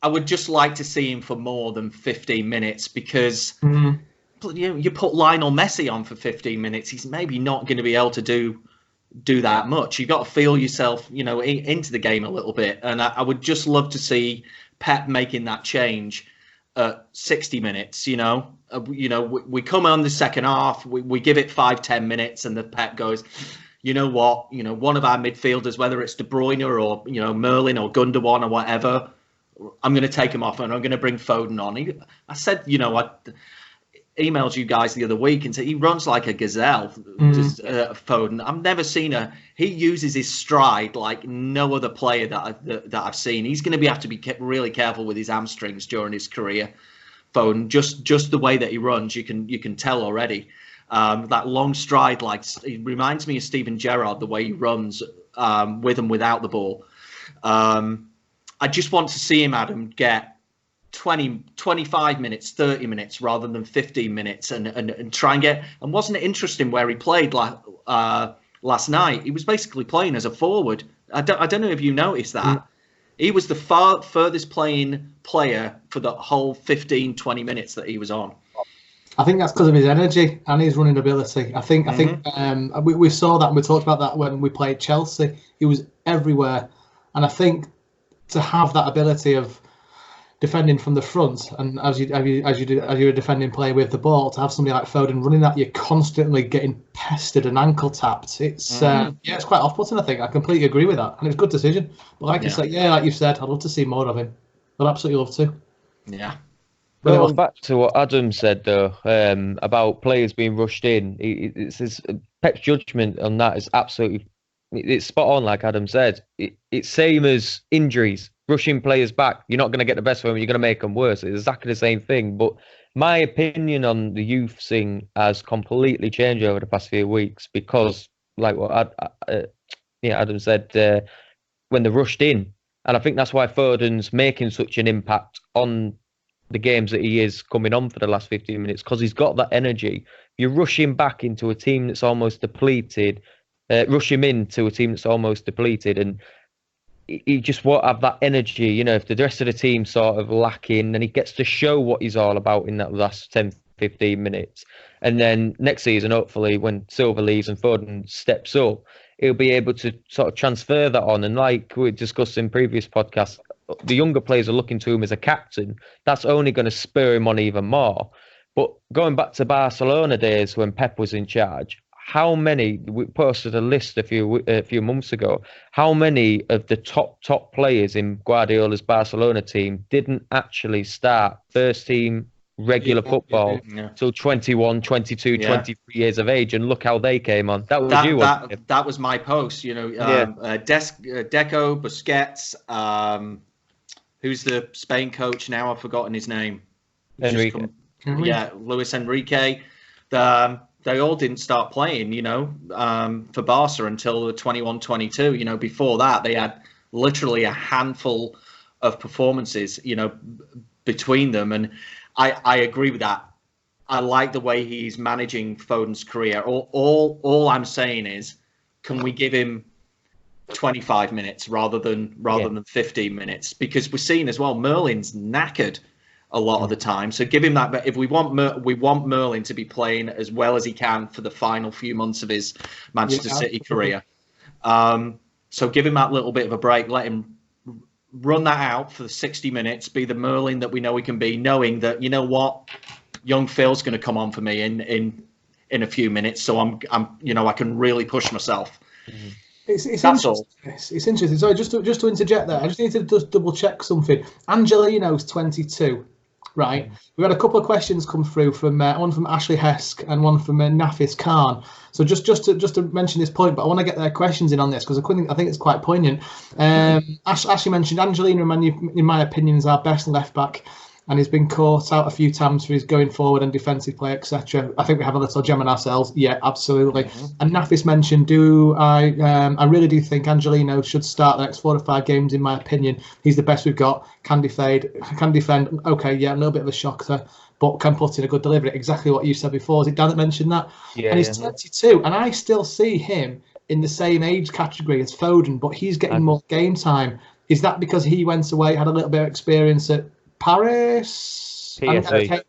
would just like to see him for more than 15 minutes because you put Lionel Messi on for 15 minutes, he's maybe not going to be able to do that much. You've got to feel yourself, you know, into the game a little bit. And I would just love to see Pep making that change at 60 minutes, you know. We come on the second half, we give it 5-10 minutes, and the Pep goes, you know what, you know, one of our midfielders, whether it's De Bruyne or, you know, Merlin or Gundogan or whatever, I'm going to take him off and I'm going to bring Foden on. I said, you know, emailed you guys the other week and said he runs like a gazelle. Foden. I've never seen he uses his stride like no other player that I've seen. He's going to have to be really careful with his hamstrings during his career. Foden, just the way that he runs, you can tell already. That long stride, like, it reminds me of Steven Gerrard, the way he runs with and without the ball. I just want to see him, Adam, get 20, 25 minutes, 30 minutes rather than 15 minutes and try and get. And wasn't it interesting where he played last night? He was basically playing as a forward. I don't know if you noticed that. He was the furthest playing player for the whole 15, 20 minutes that he was on. I think that's because of his energy and his running ability. I think we saw that and we talked about that when we played Chelsea. He was everywhere. And I think to have that ability of defending from the front, and as you're a defending player with the ball, to have somebody like Foden running at you constantly, getting pestered and ankle tapped, it's it's quite off-putting. I think I completely agree with that, and it's a good decision. But like you said, I'd love to see more of him. I'd absolutely love to. Yeah. Going back to what Adam said though, about players being rushed in, it's Pep's judgment on that is absolutely, it's spot on. Like Adam said, it's same as injuries. Rushing players back, you're not going to get the best of them, you're going to make them worse. It's exactly the same thing. But my opinion on the youth thing has completely changed over the past few weeks because, like what Adam said, when they're rushed in, and I think that's why Foden's making such an impact on the games that he is coming on for the last 15 minutes, because he's got that energy. You're rushing back into a team that's almost depleted, rush him into a team that's almost depleted, and he just won't have that energy. You know, if the rest of the team sort of lacking, then he gets to show what he's all about in that last 10, 15 minutes. And then next season, hopefully, when Silva leaves and Foden steps up, he'll be able to sort of transfer that on. And like we discussed in previous podcasts, the younger players are looking to him as a captain. That's only going to spur him on even more. But going back to Barcelona days when Pep was in charge, how many, we posted a list a few months ago, how many of the top players in Guardiola's Barcelona team didn't actually start first team regular football till 21, 22, 23 years of age, and look how they came on. That was that was my post, you know. Deco, Busquets, who's the Spain coach now? I've forgotten his name. Enrique. Luis Enrique. They all didn't start playing, you know, for Barca until the 21-22. You know, before that, they had literally a handful of performances, you know, between them. And I agree with that. I like the way he's managing Foden's career. All I'm saying is, can we give him 25 minutes rather than 15 minutes? Because we're seeing as well, Merlin's knackered a lot of the time, so give him that. But if we want Merlin to be playing as well as he can for the final few months of his Manchester City career, so give him that little bit of a break. Let him run that out for 60 minutes. Be the Merlin that we know he can be, knowing that, you know what, young Phil's going to come on for me in a few minutes. So I'm I can really push myself. That's all. It's interesting. Sorry, just to interject there, I just need to just double check something. Angelino's 22. Right, we had a couple of questions come through from one from Ashley Hesk and one from Nafis Khan. So just to mention this point, but I want to get their questions in on this because I think it's quite poignant. Ashley mentioned Angelino, in my opinion, is our best left back, and he's been caught out a few times for his going forward and defensive play, etc. I think we have a little gem in ourselves. Yeah, absolutely. And Nafis mentioned, I really do think Angelino should start the next 4 to 5 games, in my opinion. He's the best we've got, can defend. Okay, yeah, a little bit of a shock there, but can put in a good delivery. Exactly what you said before. Is it Dan that mentioned that? Yeah, and he's 22, and I still see him in the same age category as Foden, but he's getting more game time. Is that because he went away, had a little bit of experience at Paris? PSV.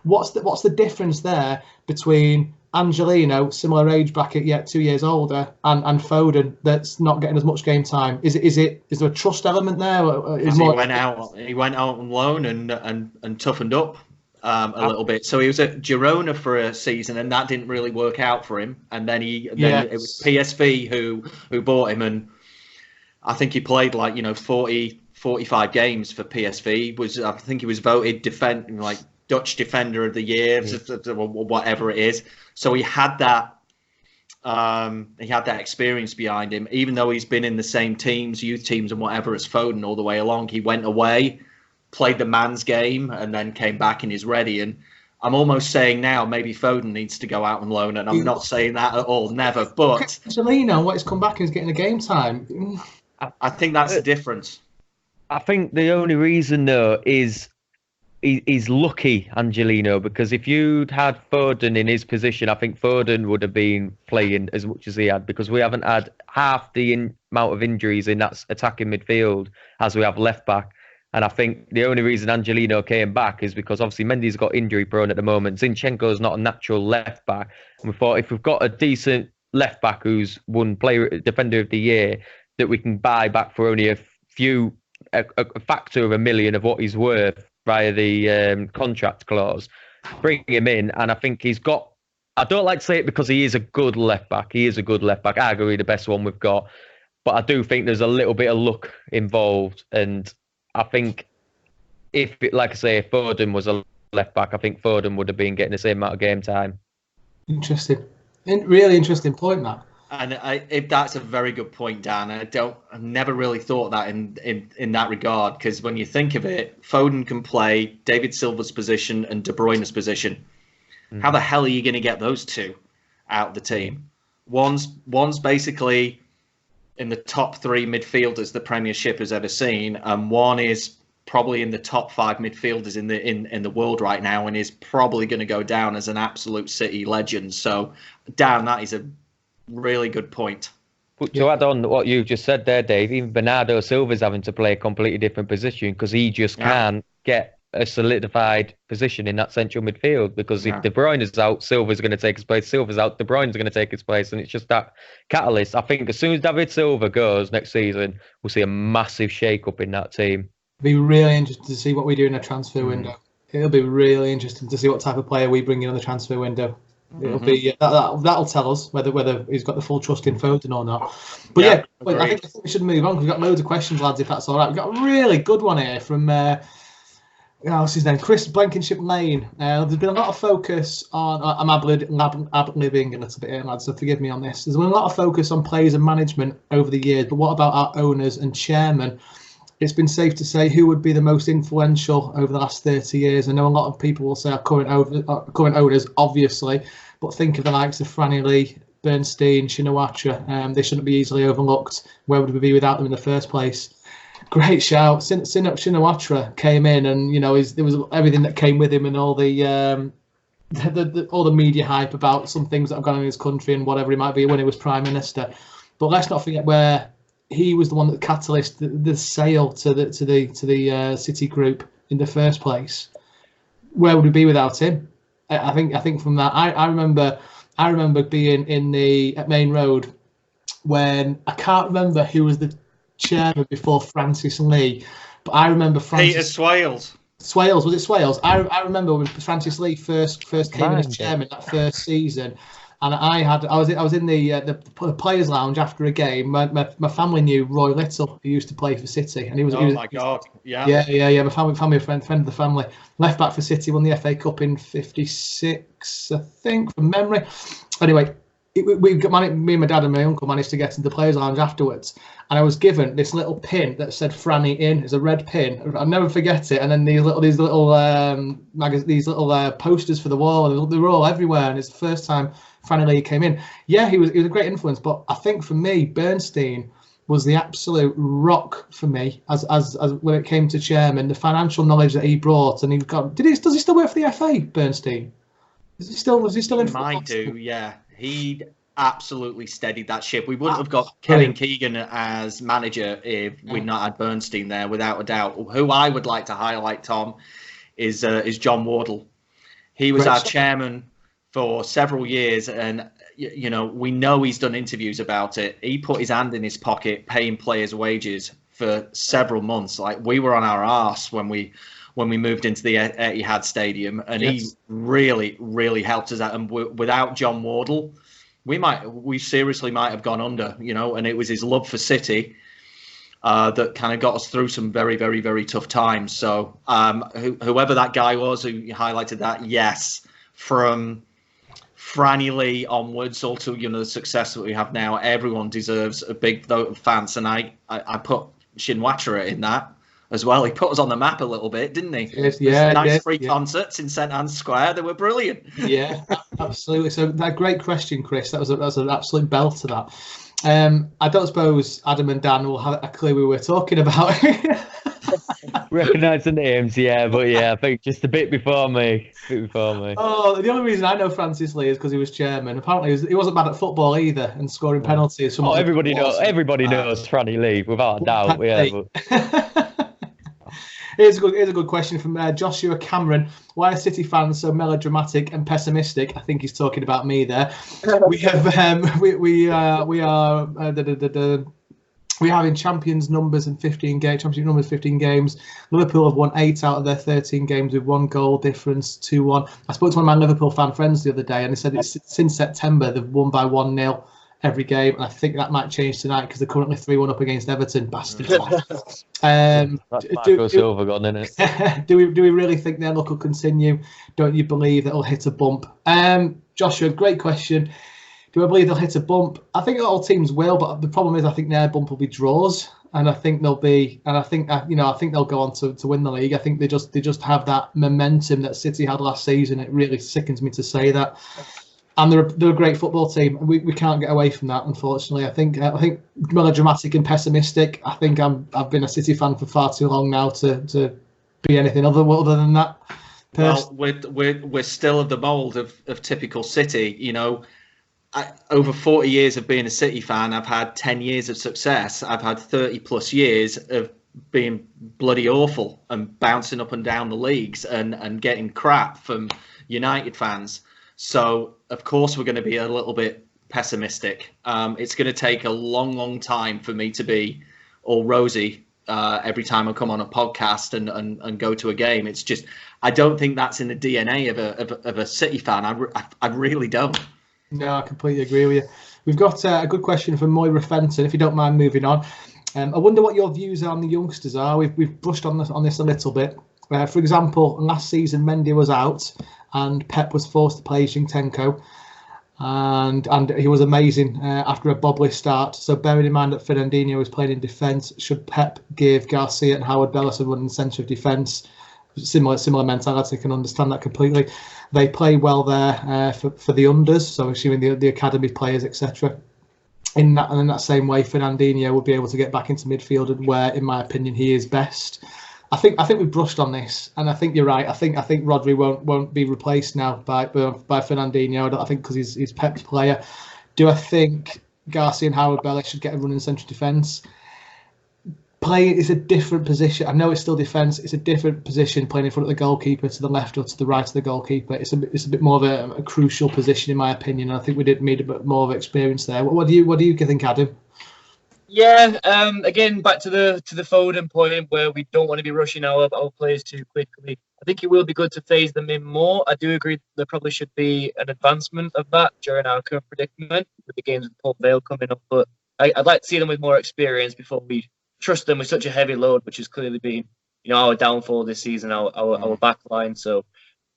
What's the difference there between Angelino, similar age bracket yet 2 years older, and Foden that's not getting as much game time? Is there a trust element there? He went out on loan and toughened up a little bit. So he was at Girona for a season, and that didn't really work out for him. And then it was PSV who bought him, and I think he played 45 games for PSV. I think he was voted Dutch Defender of the Year, whatever it is. So he had that experience behind him. Even though he's been in the same teams, youth teams and whatever as Foden all the way along, he went away, played the man's game, and then came back and is ready. And I'm almost saying now maybe Foden needs to go out on loan, and I'm not saying that at all, never. But Angelino, what he's come back and he's getting a game time. I think that's the difference. I think the only reason though is he's lucky, Angelino, because if you'd had Foden in his position, I think Foden would have been playing as much as he had, because we haven't had half the amount of injuries in that attacking midfield as we have left back. And I think the only reason Angelino came back is because obviously Mendy's got injury prone at the moment. Zinchenko's not a natural left back. And we thought if we've got a decent left back who's won Defender of the Year, that we can buy back for only a factor of $1 million of what he's worth via the contract clause, bring him in. And I think he's got, I don't like to say it because he is a good left back. He is a good left back, arguably the best one we've got. But I do think there's a little bit of luck involved. And I think if Foden was a left back, I think Foden would have been getting the same amount of game time. Interesting. Really interesting point, Matt. And if that's a very good point, Dan. I've never really thought that in that regard, because when you think of it, Foden can play David Silva's position and De Bruyne's position. Mm-hmm. How the hell are you going to get those two out of the team? One's basically in the top 3 midfielders the Premiership has ever seen, and one is probably in the top 5 midfielders in the world right now, and is probably going to go down as an absolute City legend. So, Dan, that is a really good point. But to add on what you just said there, Dave, even Bernardo Silva's having to play a completely different position because he just can't get a solidified position in that central midfield, because if De Bruyne is out, Silva's going to take his place. Silva's out, De Bruyne's going to take his place, and it's just that catalyst. I think as soon as David Silva goes next season, we'll see a massive shake-up in that team. It'll be really interesting to see what we do in a transfer window. It'll be really interesting to see what type of player we bring in on the transfer window. It'll be that'll tell us whether he's got the full trust in Foden or not. But I think we should move on, because we've got loads of questions, lads, if that's all right. We've got a really good one here from what's his name? Chris Blankenship Lane. There's been a lot of focus on I'm ad-libbing a little bit here, lads, so forgive me on this. There's been a lot of focus on players and management over the years, but what about our owners and chairman? It's been safe to say who would be the most influential over the last 30 years. I know a lot of people will say our current owners, obviously, but think of the likes of Franny Lee, Bernstein, Shinawatra. They shouldn't be easily overlooked. Where would we be without them in the first place? Great shout. Shinawatra came in, and there was everything that came with him, and all the all the media hype about some things that have gone on in his country and whatever it might be when he was Prime Minister. But let's not forget where he was the one that catalyzed the sale to the City Group in the first place. Where would we be without him? I think from that, I remember being at Main Road when I can't remember who was the chairman before Francis Lee, but I remember Peter Swales. Swales, was it Swales? I remember when Francis Lee first came in as chairman that first season. And I was in the players' lounge after a game. My family knew Roy Little, who used to play for City, and he was. Oh my God! Yeah. My family friend of the family, left back for City, won the FA Cup in '56, I think, from memory. Anyway, me and my dad and my uncle managed to get into the players' lounge afterwards, and I was given this little pin that said "Franny in." It's a red pin. I'll never forget it. And then these little posters for the wall. They were all everywhere, and it's the first time Franny Lee came in. Yeah, he was a great influence, but I think for me, Bernstein was the absolute rock for me as when it came to chairman. The financial knowledge that he brought, and does he still work for the FA, Bernstein? Was he still in? He might do, yeah. He absolutely steadied that ship. We wouldn't have got Kevin Keegan as manager if we'd not had Bernstein there, without a doubt. Who I would like to highlight, Tom, is John Wardle. He was our chairman for several years, and we know he's done interviews about it. He put his hand in his pocket paying players' wages for several months. Like, we were on our arse when we moved into the Etihad Stadium, and he really, really helped us out. And without John Wardle, we seriously might have gone under, and it was his love for City that kind of got us through some very, very, very tough times. So whoever that guy was who highlighted that, yes, from Franny Lee onwards, also, the success that we have now, everyone deserves a big vote of thanks. And I put Shinwatra in that as well. He put us on the map a little bit, didn't he? Yeah, nice free concerts in St Anne's Square. They were brilliant. Yeah, absolutely. So that great question, Chris. That was an absolute belt to that. I don't suppose Adam and Dan will have a clue we were talking about. Recognise the names, yeah, but yeah, I think just a bit before me. Oh, the only reason I know Francis Lee is because he was chairman. Apparently, he wasn't bad at football either, and scoring penalties. Everybody knows Franny Lee without a doubt. Yeah. But... Here's a good question from Joshua Cameron. Why are City fans so melodramatic and pessimistic? I think he's talking about me there. We have in champions numbers and 15 games. Championship numbers 15 games. Liverpool have won 8 out of their 13 games with 1 goal difference, 2-1. I spoke to one of my Liverpool fan friends the other day, and they said it's since September they've won by 1-0 every game, and I think that might change tonight because they're currently 3-1 up against Everton. Bastards. That's Marco Silva gone, isn't it? Do we really think their luck will continue? Don't you believe that it'll hit a bump? Joshua, great question. Do I believe they'll hit a bump? I think all teams will, but the problem is I think their bump will be draws, and I think they'll go on to win the league. I think they just have that momentum that City had last season. It really sickens me to say that. And they're a great football team. We can't get away from that, unfortunately. I think melodramatic and pessimistic. I think I've been a City fan for far too long now to be anything other than that. Well, we're still of the mould of typical City. Over 40 years of being a City fan, I've had 10 years of success. I've had 30 plus years of being bloody awful and bouncing up and down the leagues and getting crap from United fans. So, of course, we're going to be a little bit pessimistic. It's going to take a long, long time for me to be all rosy every time I come on a podcast and go to a game. It's just, I don't think that's in the DNA of a City fan. I really don't. No, I completely agree with you. We've got a good question from Moira Fenton, if you don't mind moving on. I wonder what your views on the youngsters are. We've brushed on this a little bit. For example, last season Mendy was out and Pep was forced to play Zinchenko, and he was amazing after a bobbly start. So bearing in mind that Fernandinho was playing in defence, should Pep give Garcia and Howard Bellis a run in the centre of defence? Similar mentality, can understand that completely. They play well there for the unders, so assuming the academy players, etc. In that same way, Fernandinho will be able to get back into midfield, and where, in my opinion, he is best. I think we've brushed on this, and I think you're right. I think Rodri won't be replaced now by Fernandinho. I think because he's Pep's player. Do I think Garcia and Howard Bellis should get a run in central defence? Playing is a different position. I know it's still defence. It's a different position playing in front of the goalkeeper, to the left or to the right of the goalkeeper. It's a bit more of a crucial position in my opinion. I think we did need a bit more of experience there. What do you think, Adam? Yeah, again, back to the Foden point where we don't want to be rushing our players too quickly. I think it will be good to phase them in more. I do agree there probably should be an advancement of that during our current predicament with the games with Port Vale coming up. But I'd like to see them with more experience before we trust them with such a heavy load, which has clearly been, our downfall this season, our back line. So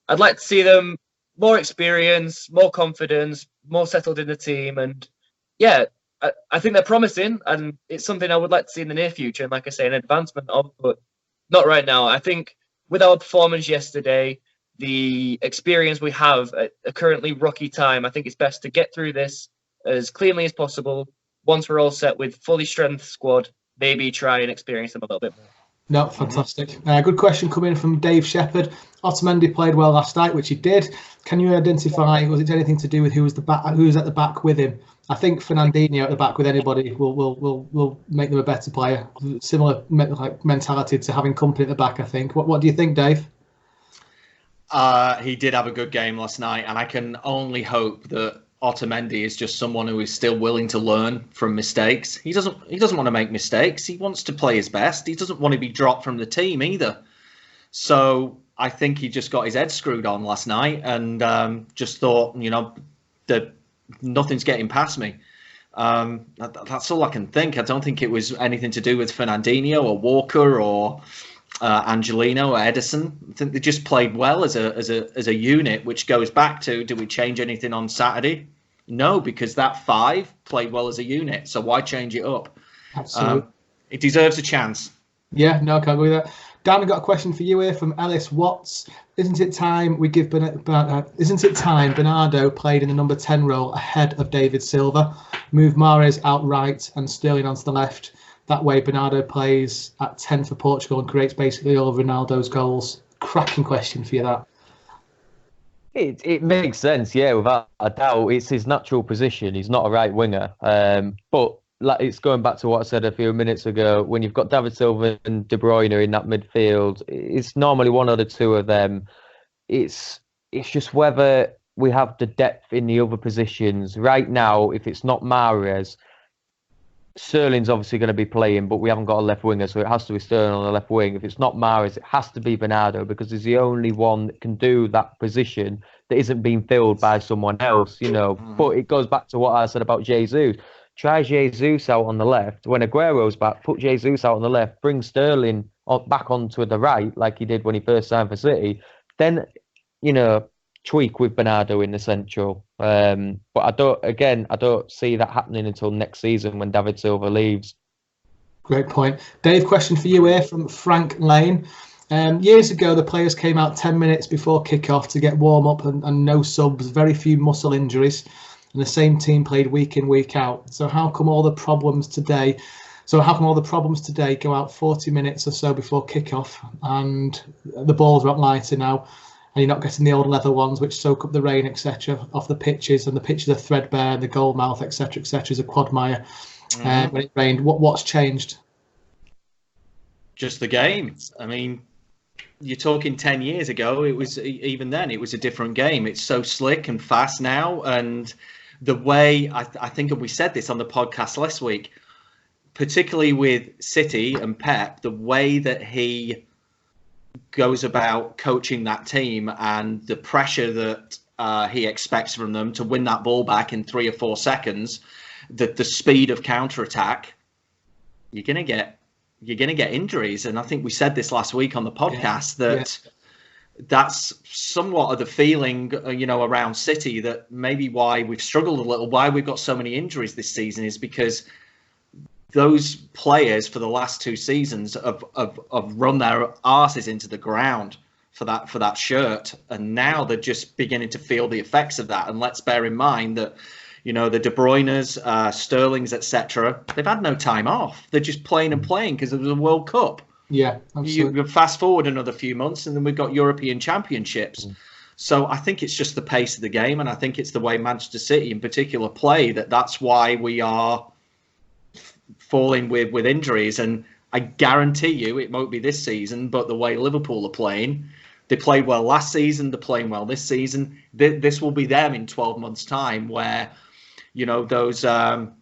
I'd like to see them more experience, more confidence, more settled in the team, and yeah. I think they're promising, and it's something I would like to see in the near future. And like I say, an advancement of, but not right now. I think with our performance yesterday, the experience we have at a currently rocky time, I think it's best to get through this as cleanly as possible. Once we're all set with fully strength squad, maybe try and experience them a little bit more. No, fantastic. Good question coming from Dave Shepherd. Otamendi played well last night, which he did. Can you identify, was it anything to do with who was at the back with him? I think Fernandinho at the back with anybody will make them a better player. Similar mentality to having company at the back, I think. What do you think, Dave? He did have a good game last night, and I can only hope that Otamendi is just someone who is still willing to learn from mistakes. He doesn't want to make mistakes. He wants to play his best. He doesn't want to be dropped from the team either. So I think he just got his head screwed on last night and just thought, that nothing's getting past me. That's all I can think. I don't think it was anything to do with Fernandinho or Walker or Angelino or Edison. I think they just played well as a unit, which goes back to, did we change anything on Saturday? No, because that 5 played well as a unit. So why change it up? Absolutely. It deserves a chance. Yeah, no, I can't agree with that. Dan, I've got a question for you here from Ellis Watts. Isn't it time Bernardo played in the number 10 role ahead of David Silva? Move Mahrez out right and Sterling onto the left. That way Bernardo plays at 10 for Portugal and creates basically all of Ronaldo's goals. Cracking question for you, that. It makes sense, yeah, without a doubt. It's his natural position. He's not a right winger. But like, it's going back to what I said a few minutes ago. When you've got David Silva and De Bruyne in that midfield, it's normally one or the two of them. It's just whether we have the depth in the other positions. Right now, if it's not Mahrez, Sterling's obviously going to be playing, but we haven't got a left winger, so it has to be Sterling on the left wing. If it's not Mahrez, it has to be Bernardo, because he's the only one that can do that position that isn't being filled by someone else, you know. But it goes back to what I said about Jesus. Try Jesus out on the left. When Aguero's back, put Jesus out on the left, bring Sterling back onto the right, like he did when he first signed for City. Then, you know, tweak with Bernardo in the central. But I don't see that happening until next season when David Silva leaves. Great point. Dave, question for you here from Frank Lane. Years ago, the players came out 10 minutes before kick-off to get warm up and no subs, very few muscle injuries, and the same team played week in, week out. So how come all the problems today go out 40 minutes or so before kick-off, and the balls are up lighter now, and you're not getting the old leather ones which soak up the rain, etc., off the pitches, and the pitches are threadbare, and the goal mouth, etc., is a quagmire when it rained. What's changed? Just the game. I mean, you're talking 10 years ago, it was, even then, it was a different game. It's so slick and fast now, and the way, I think we said this on the podcast last week, particularly with City and Pep, the way that he goes about coaching that team and the pressure that he expects from them to win that ball back in 3 or 4 seconds, the speed of counter-attack, you're going to get injuries. And I think we said this last week on the podcast that's somewhat of the feeling, around City, that maybe why we've struggled a little, why we've got so many injuries this season, is because those players for the last 2 seasons have run their arses into the ground for that shirt, and now they're just beginning to feel the effects of that. And let's bear in mind that, the De Bruyne's, Sterling's, etc., they've had no time off. They're just playing because there was a World Cup. Yeah, absolutely. You fast forward another few months, and then we've got European Championships. So I think it's just the pace of the game, and I think it's the way Manchester City in particular play, that's why we are falling with injuries. And I guarantee you it won't be this season, but the way Liverpool are playing, they played well last season, they're playing well this season. This will be them in 12 months' time, where, those Mane,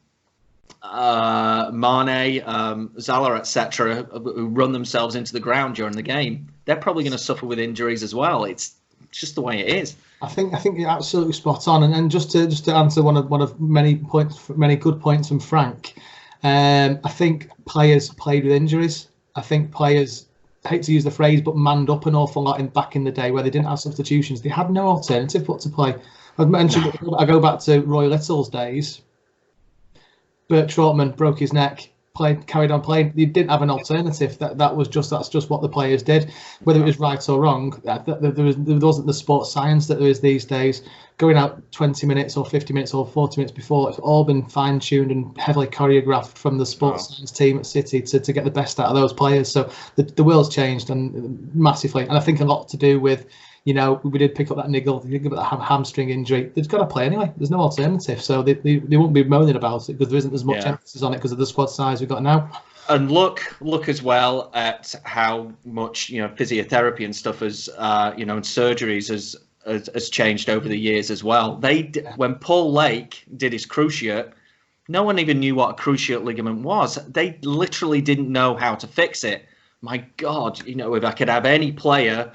Zala, etc., who run themselves into the ground during the game, they're probably going to suffer with injuries as well. It's just the way it is. I think you're absolutely spot on. And just to answer one of many good points from Frank, I think players played with injuries. I think players, I hate to use the phrase, but manned up an awful lot back in the day where they didn't have substitutions. They had no alternative but to play. I mentioned, I go back to Roy Little's days. Bert Trautmann broke his neck, carried on playing. You didn't have an alternative. That's just what the players did. Whether it was right or wrong, there wasn't the sports science that there is these days. Going out 20 minutes or 50 minutes or 40 minutes before, it's all been fine-tuned and heavily choreographed from the sports science team at City to get the best out of those players. So the world's changed and massively, and I think a lot to do with, we did pick up that niggle, that hamstring injury. They've got to play anyway. There's no alternative, so they won't be moaning about it because there isn't as much emphasis on it because of the squad size we've got now. And look as well at how much physiotherapy and stuff and surgeries has changed over the years as well. When Paul Lake did his cruciate, no one even knew what a cruciate ligament was. They literally didn't know how to fix it. My God, if I could have any player,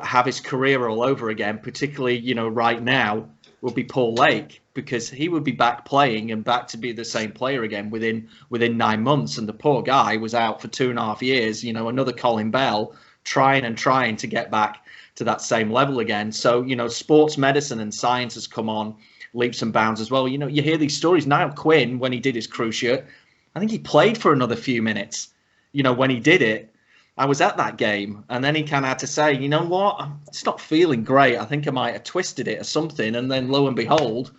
have his career all over again, particularly, right now, would be Paul Lake, because he would be back playing and back to be the same player again within 9 months. And the poor guy was out for 2.5 years. You know, another Colin Bell trying to get back to that same level again. So, you know, sports medicine and science has come on leaps and bounds as well. You know, you hear these stories. Niall Quinn, when he did his cruciate, I think he played for another few minutes. You know, when he did it, I was at that game, and then he kind of had to say, you know what, I'm just not feeling great. I think I might have twisted it or something. And then lo and behold,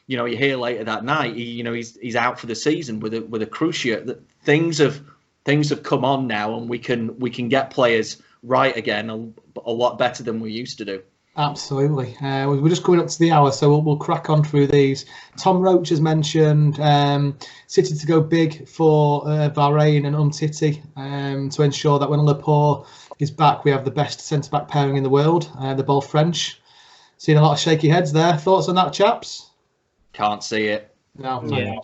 you know, you hear later that night, he's out for the season with a cruciate. That things have come on now, and we can get players right again a lot better than we used to do. Absolutely. We're just coming up to the hour, so we'll crack on through these. Tom Roach has mentioned City to go big for Bahrain and Umtiti to ensure that when Laporte is back, we have the best centre-back pairing in the world. They're both French. Seen a lot of shaky heads there. Thoughts on that, chaps? Can't see it. No. Yeah.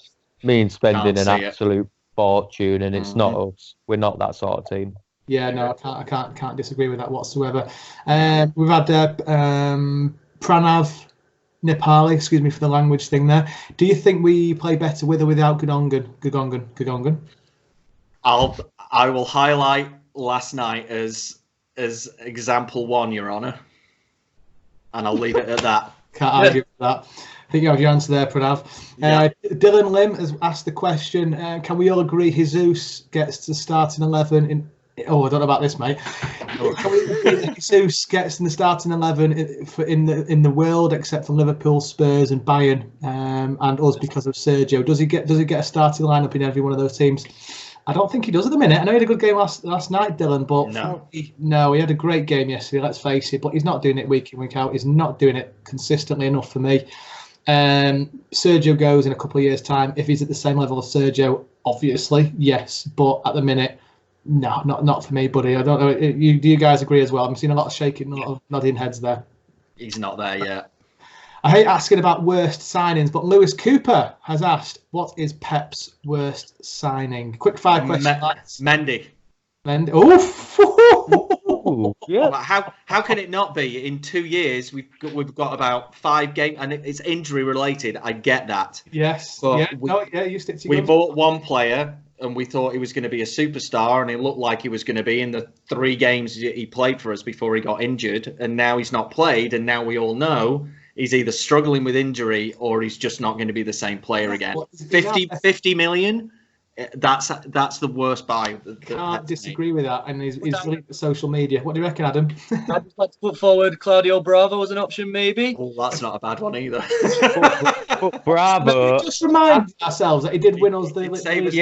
Means spending Can't an see absolute fortune, and it's not us. We're not that sort of team. Yeah, no, I can't disagree with that whatsoever. We've had Pranav Nepali, excuse me for the language thing there. Do you think we play better with or without Gugongan? I will highlight last night as example 1, Your Honour, and I'll leave it at that. Can't argue with that. I think you have your answer there, Pranav. Yeah. Dylan Lim has asked the question, can we all agree Jesus gets to starting 11 in... Oh, I don't know about this, mate. Can we agree that Jesus gets in the starting 11 in the world, except for Liverpool, Spurs and Bayern, and us because of Sergio? Does he get a starting lineup in every one of those teams? I don't think he does at the minute. I know he had a good game last night, Dylan, but no, he had a great game yesterday, let's face it, but he's not doing it week in, week out. He's not doing it consistently enough for me. Sergio goes in a couple of years' time. If he's at the same level as Sergio, obviously, yes, but at the minute, no, not for me, buddy. I don't know. Do you guys agree as well? I'm seeing a lot of shaking, a lot of nodding heads there. He's not there yet. I hate asking about worst signings, but Lewis Cooper has asked, what is Pep's worst signing? Quick fire question. Mendy. Oh, yeah. How can it not be? In 2 years, we've got about 5 games, and it's injury related. I get that. Yes. But you stick to we bought one player, and we thought he was going to be a superstar, and it looked like he was going to be in the 3 games he played for us before he got injured, and now he's not played, and now we all know he's either struggling with injury or he's just not going to be the same player again. 50 million, that's the worst buy. Can't disagree with that, and he's linked to social media. What do you reckon, Adam? I'd just like to put forward Claudio Bravo as an option, maybe. Oh, that's not a bad one either. Bravo. Just remind ourselves that he did win us the league.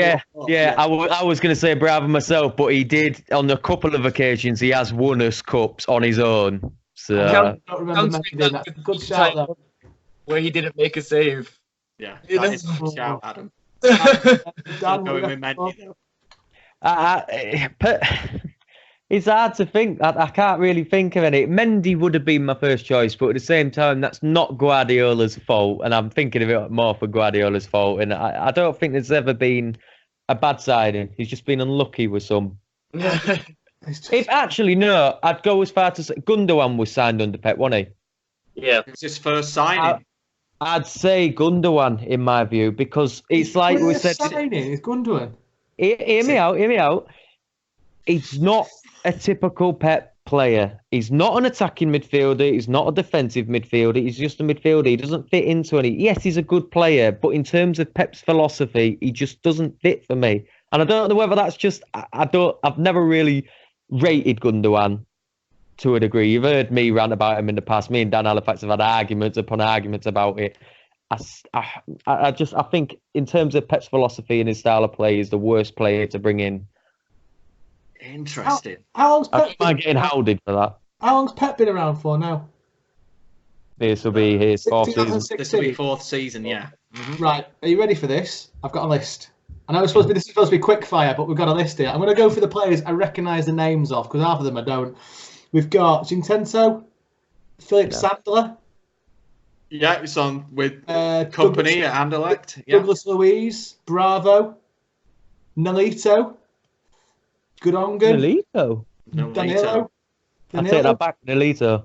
Yeah. I was going to say Bravo myself, but he did on a couple of occasions. He has won us cups on his own. So I don't remember doing that. Good shout though. Where he didn't make a save. Yeah, You that know? is a shout, Adam. Dan, Going with Mendy. It's hard to think. I can't really think of any. Mendy would have been my first choice, but at the same time, that's not Guardiola's fault, and I'm thinking of it more for Guardiola's fault. And I don't think there's ever been a bad signing. He's just been unlucky with some. If actually no, I'd go as far to say Gundogan was signed under Pep, wasn't he? Yeah. It's his first signing. I'd say Gundogan in my view, because it's like we said. It's Gundogan. Hear me out. He's not a typical Pep player. He's not an attacking midfielder. He's not a defensive midfielder. He's just a midfielder. He doesn't fit into any. Yes, he's a good player, but in terms of Pep's philosophy, he just doesn't fit for me. And I don't know whether that's just. I've never really rated Gundogan to a degree. You've heard me rant about him in the past. Me and Dan Halifax have had arguments upon arguments about it. I think in terms of Pep's philosophy and his style of play, he's the worst player to bring in. Interesting. How long's Pep I'm getting hounded for that. How long's Pep been around for now? This will be his 4th season. This will be 4th season, yeah. Mm-hmm. Right, are you ready for this? I've got a list. I know this is supposed to be quick fire, but we've got a list here. I'm going to go for the players I recognise the names of, because half of them I don't. We've got Zinchenko, Philip Sandler. Yeah, it's on with company at Anderlecht. Yeah. Douglas Luiz, Bravo, Nolito, Gundogan, Danilo. I take that back, Nolito.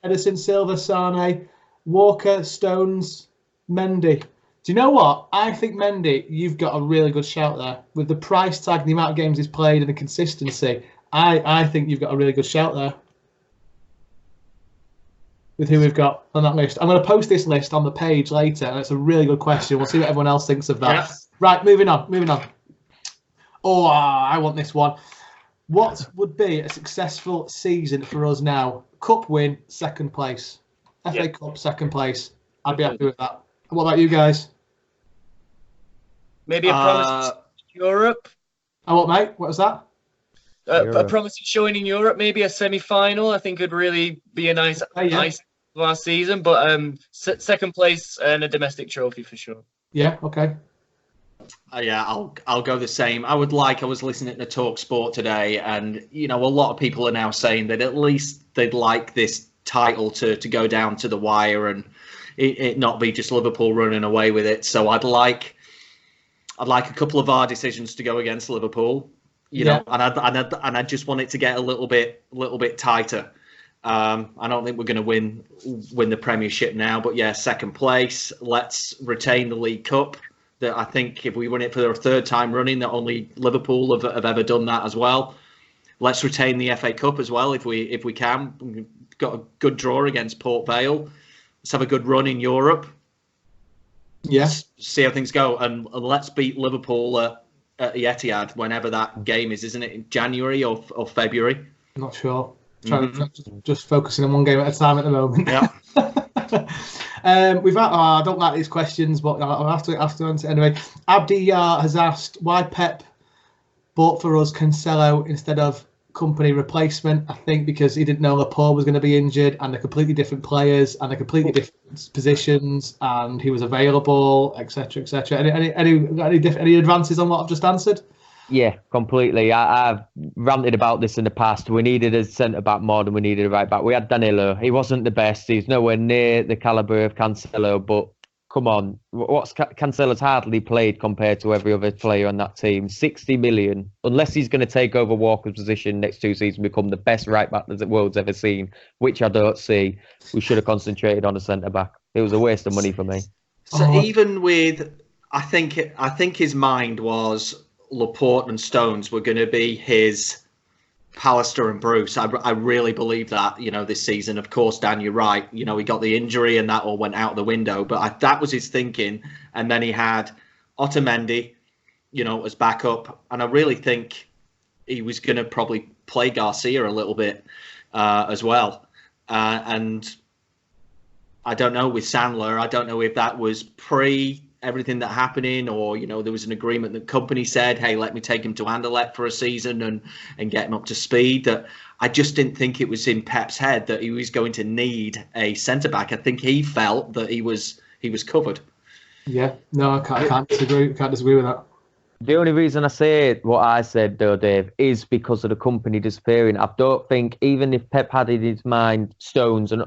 Edison, Silva, Sane, Walker, Stones, Mendy. Do you know what? I think Mendy, you've got a really good shout there. With the price tag, the amount of games he's played and the consistency, I think you've got a really good shout there. With who we've got on that list. I'm going to post this list on the page later, and it's a really good question. We'll see what everyone else thinks of that. Yes. Right, moving on. Oh, I want this one. What would be a successful season for us now? Cup win, second place. FA Cup, second place. I'd be happy with that. What about you guys? Maybe a promise in Europe. Oh, what, mate? What was that? A promising showing in Europe, maybe a semi-final. I think could really be a nice last season. But second place and a domestic trophy for sure. Yeah. Okay. Yeah, I'll go the same. I was listening to Talk Sport today, and a lot of people are now saying that at least they'd like this title to go down to the wire and it not be just Liverpool running away with it. So I'd like a couple of our decisions to go against Liverpool, know, and I just want it to get a little bit tighter. I don't think we're going to win the Premiership now, but yeah, second place. Let's retain the League Cup. That I think if we win it for the third time running, that only Liverpool have ever done that as well. Let's retain the FA Cup as well if we can. We've got a good draw against Port Vale. Let's have a good run in Europe. Yes. See how things go, and let's beat Liverpool at the Etihad whenever that game is, isn't it? In January or February? I'm not sure. Just focusing on one game at a time at the moment. Yeah. We've had. I don't like these questions, but I'll have to answer anyway. Abdi has asked why Pep bought for us Cancelo instead of company replacement. I think because he didn't know Laporte was going to be injured, and they're completely different players and they're completely different positions, and he was available, etc., etc. Any advances on what I've just answered? Yeah, completely. I've ranted about this in the past. We needed a centre-back more than we needed a right-back. We had Danilo. He wasn't the best. He's nowhere near the calibre of Cancelo, but come on. Cancelo's hardly played compared to every other player on that team. 60 million. Unless he's going to take over Walker's position next 2 seasons and become the best right-back that the world's ever seen, which I don't see, we should have concentrated on a centre-back. It was a waste of money for me. So even with... I think his mind was... Laporte and Stones were going to be his Pallister and Bruce. I really believe that, this season. Of course, Dan, you're right. He got the injury and that all went out the window. But that was his thinking. And then he had Otamendi, as backup. And I really think he was going to probably play Garcia a little bit as well. And I don't know with Sandler. I don't know if that was everything that happening, or there was an agreement that company said, hey, let me take him to Anderlecht for a season and get him up to speed. That I just didn't think it was in Pep's head that he was going to need a centre back. I think he felt that he was covered. Yeah, no, I can't disagree. Can't disagree with that. The only reason I say what I said, though, Dave, is because of the company disappearing. I don't think, even if Pep had in his mind Stones and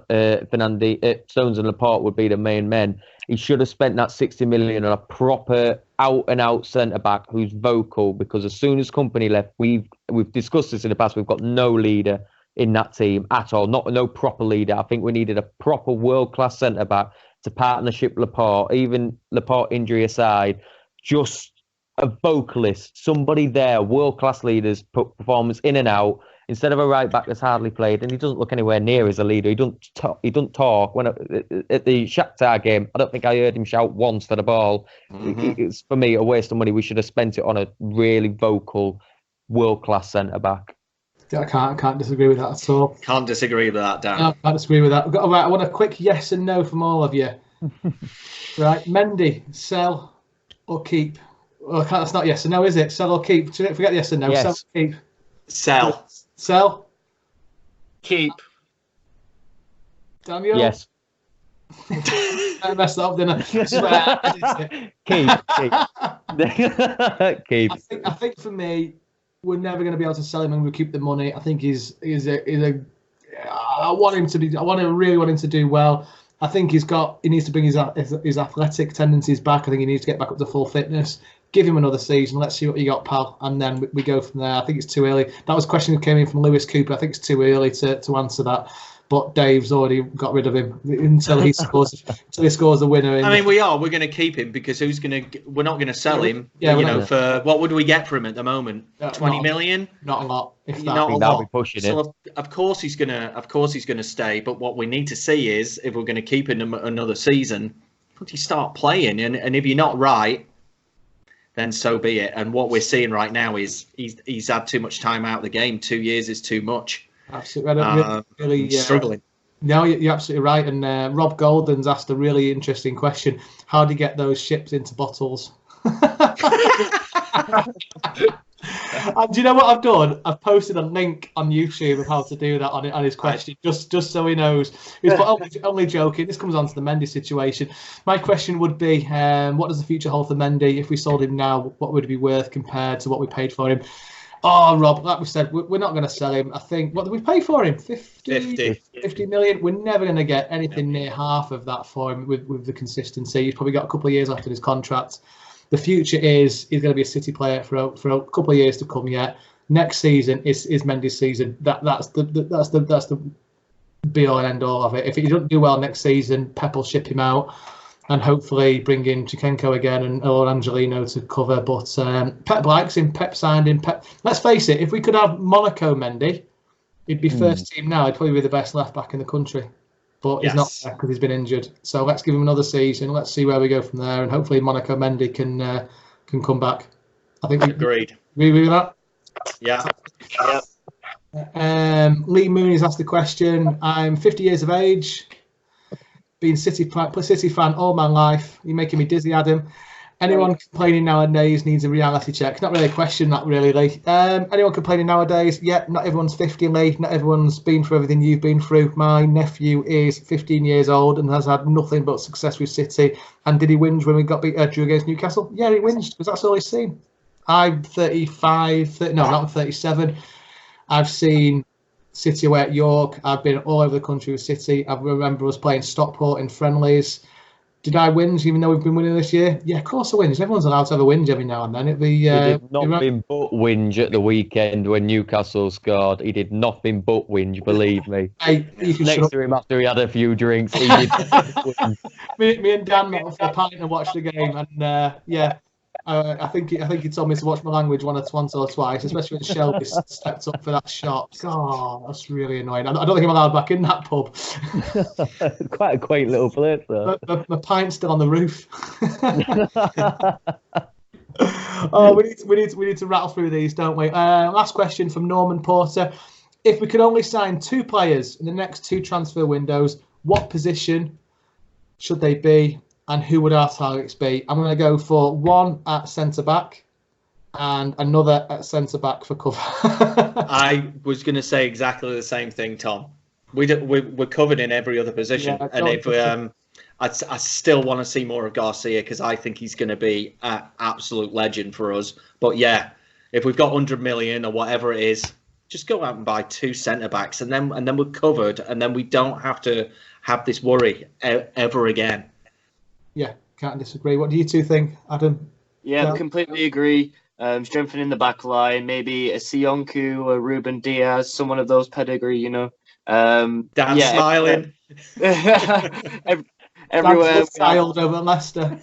Stones and Laporte would be the main men, he should have spent that 60 million on a proper out-and-out centre-back who's vocal, because as soon as company left, we've discussed this in the past, we've got no leader in that team at all, no proper leader. I think we needed a proper world-class centre-back to partnership Laporte, even Laporte injury aside, just a vocalist, somebody there, world-class leaders, put performance in and out, instead of a right-back that's hardly played, and he doesn't look anywhere near as a leader. He doesn't talk. When at the Shakhtar game, I don't think I heard him shout once for the ball. It's, for me, a waste of money. We should have spent it on a really vocal, world-class centre-back. I can't disagree with that at all. Can't disagree with that, Dan. No, I can't disagree with that. All right, I want a quick yes and no from all of you. Right, Mendy, sell or keep? Well, that's not yes and no, is it? Sell or keep? Forget yes and no. Yes. Sell or keep? Sell. Sell? Keep. Daniel? Yes. I messed that up, didn't I? Keep. I think for me, we're never going to be able to sell him and we keep the money. I think he's a. I really want him to do well. I think he needs to bring his athletic tendencies back. I think he needs to get back up to full fitness. Give him another season. Let's see what you got, pal. And then we go from there. I think it's too early. That was a question that came in from Lewis Cooper. I think it's too early to answer that. but Dave's already got rid of him until he scores a winner. I mean, we're going to keep him because we're not going to sell him. Yeah, for what would we get for him at the moment? 20 million? Not a lot. If that. Not a that'll lot. be pushing it. So of course he's gonna stay. But what we need to see is if we're going to keep him another season, once you start playing, and if you're not right, then so be it. And what we're seeing right now is he's had too much time out of the game. 2 years is too much. Absolutely, really struggling. No, you're absolutely right. And Rob Golden's asked a really interesting question: how do you get those ships into bottles? And do you know what I've done? I've posted a link on YouTube of how to do that on his question, just so he knows. Only joking. This comes on to the Mendy situation. My question would be, what does the future hold for Mendy? If we sold him now, what would it be worth compared to what we paid for him? Oh, Rob, like we said, we're not going to sell him. I think, what did we pay for him? 50 million. We're never going to get anything near half of that for him with the consistency. He's probably got a couple of years left in his contract. The future is he's going to be a City player for a couple of years to come yet. Next season is Mendy's season. That's the be all and end all of it. If he doesn't do well next season, Pep will ship him out and hopefully bring in Chichenko again and Angelino to cover. But Pep likes him. Pep signed him. Let's face it, if we could have Monaco Mendy, he'd be first team now. He'd probably be the best left back in the country. But he's not there because he's been injured. So let's give him another season. Let's see where we go from there. And hopefully Monaco Mendy can come back. I think agreed. Agree with that? Yeah. Lee Mooney's asked the question. I'm 50 years of age. Been City fan all my life. You're making me dizzy, Adam. Anyone complaining nowadays needs a reality check. It's not really a question, that really, Lee. Anyone complaining nowadays? Yeah, not everyone's 50, Lee. Not everyone's been through everything you've been through. My nephew is 15 years old and has had nothing but success with City. And did he whinge when we got drew against Newcastle? Yeah, he whinged because that's all he's seen. I'm 37. I've seen City away at York. I've been all over the country with City. I remember us playing Stockport in friendlies. Did I whinge even though we've been winning this year? Yeah, of course I whinge. Everyone's allowed to have a whinge every now and then. He did nothing but whinge at the weekend when Newcastle scored. He did nothing but whinge, believe me. Hey, next to him after he had a few drinks, he did whinge. Me and Dan met up for a pint and watched the game, and I think he told me to watch my language once or twice, especially when Shelby stepped up for that shot. Oh, that's really annoying. I don't think I'm allowed back in that pub. Quite a quaint little place, though. My pint's still on the roof. Oh, we need to rattle through these, don't we? Last question from Norman Porter. If we could only sign 2 players in the next 2 transfer windows, what position should they be? And who would our targets be? I'm going to go for one at centre-back and another at centre-back for cover. I was going to say exactly the same thing, Tom. We're covered in every other position. Yeah, and if I still want to see more of Garcia because I think he's going to be an absolute legend for us. But yeah, if we've got 100 million or whatever it is, just go out and buy 2 centre-backs and then we're covered and then we don't have to have this worry ever again. Yeah, can't disagree. What do you two think, Adam? Yeah, completely agree. Strengthening the back line, maybe a Sionku, a Ruben Diaz, someone of those pedigree, you know. Dan smiling. Everywhere styled over Leicester.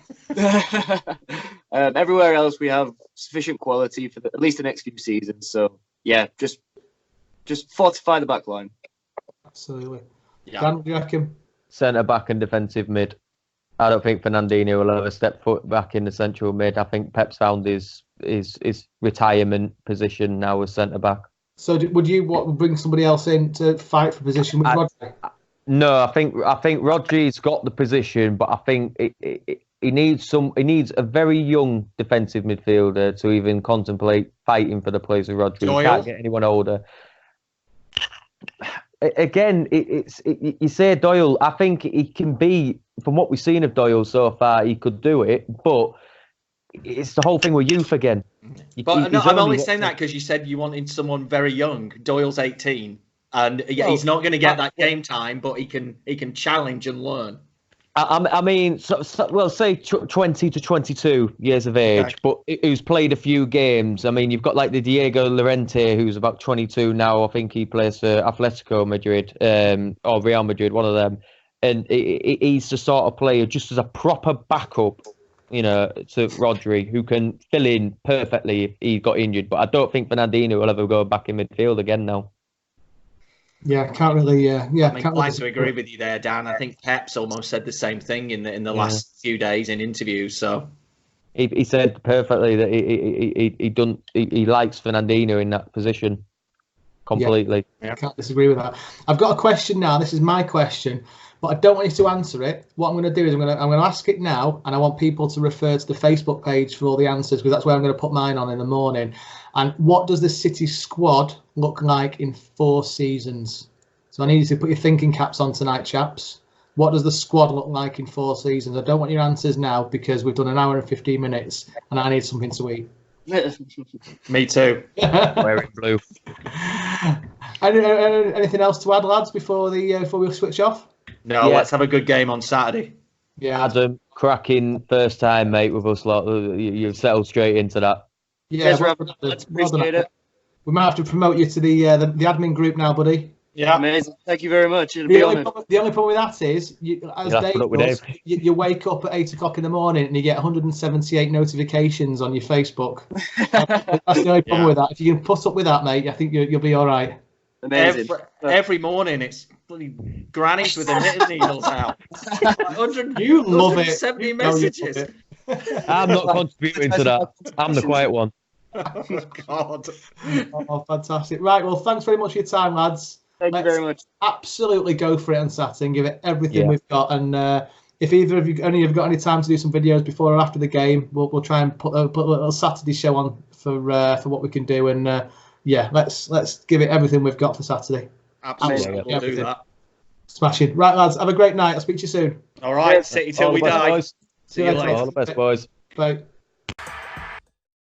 Everywhere else we have sufficient quality for at least the next few seasons. So yeah, just fortify the back line. Absolutely. Yeah. Dan, what do you reckon? Centre back and defensive mid. I don't think Fernandinho will ever step foot back in the central mid. I think Pep's found his retirement position now as centre back. So would you bring somebody else in to fight for position with Rodri? No, I think Rodri's got the position, but I think he needs a very young defensive midfielder to even contemplate fighting for the place of Rodri. Doyle? He can't get anyone older. Again, you say Doyle. I think he can be, from what we've seen of Doyle so far, he could do it, but it's the whole thing with youth again. But I'm only saying that because you said you wanted someone very young. Doyle's 18, and he's not going to get that game time, but he can challenge and learn. I mean, well, say 20 to 22 years of age, but who's played a few games. I mean, you've got like the Diego Llorente, who's about 22 now. I think he plays for Atletico Madrid or Real Madrid, one of them. And he's the sort of player just as a proper backup, you know, to Rodri, who can fill in perfectly if he got injured. But I don't think Fernandinho will ever go back in midfield again now. Yeah, can't really. I'm inclined to agree with you there, Dan. I think Pep's almost said the same thing in the last few days in interviews. So he said perfectly that he likes Fernandinho in that position completely. I can't disagree with that. I've got a question now. This is my question, but I don't want you to answer it. What I'm going to do is I'm going to ask it now, and I want people to refer to the Facebook page for all the answers, because that's where I'm going to put mine on in the morning. And what does the City squad look like in 4 seasons? So I need you to put your thinking caps on tonight, chaps. What does the squad look like in 4 seasons? I don't want your answers now, because we've done an hour and 15 minutes, and I need something to eat. Me too. Wearing blue. Anything else to add, lads, before we switch off? No, let's have a good game on Saturday. Yeah, Adam, cracking first time, mate, with us lot. You've settled straight into that. Yeah, Let's appreciate it. We might have to promote you to the admin group now, buddy. Yeah, amazing. Thank you very much. The only problem with that is, as Dave does, you wake up at 8 o'clock in the morning and you get 178 notifications on your Facebook. That's the only problem with that. If you can put up with that, mate, I think you'll be all right. Amazing. Every morning, it's bloody grannies with the knitting needles out. 100, you love 170 messages. I'm not contributing to that. I'm the quiet one. Oh, God. Oh, fantastic. Right, well, thanks very much for your time, lads. Thank you very much. Absolutely go for it on Saturday and give it everything we've got. And if either of you have got any time to do some videos before or after the game, we'll try and put a little Saturday show on for what we can do. And let's give it everything we've got for Saturday. Absolutely, we'll do that. Smashing. Right, lads, have a great night. I'll speak to you soon. All right, City till we die. See you later. All the best, boys. Bye.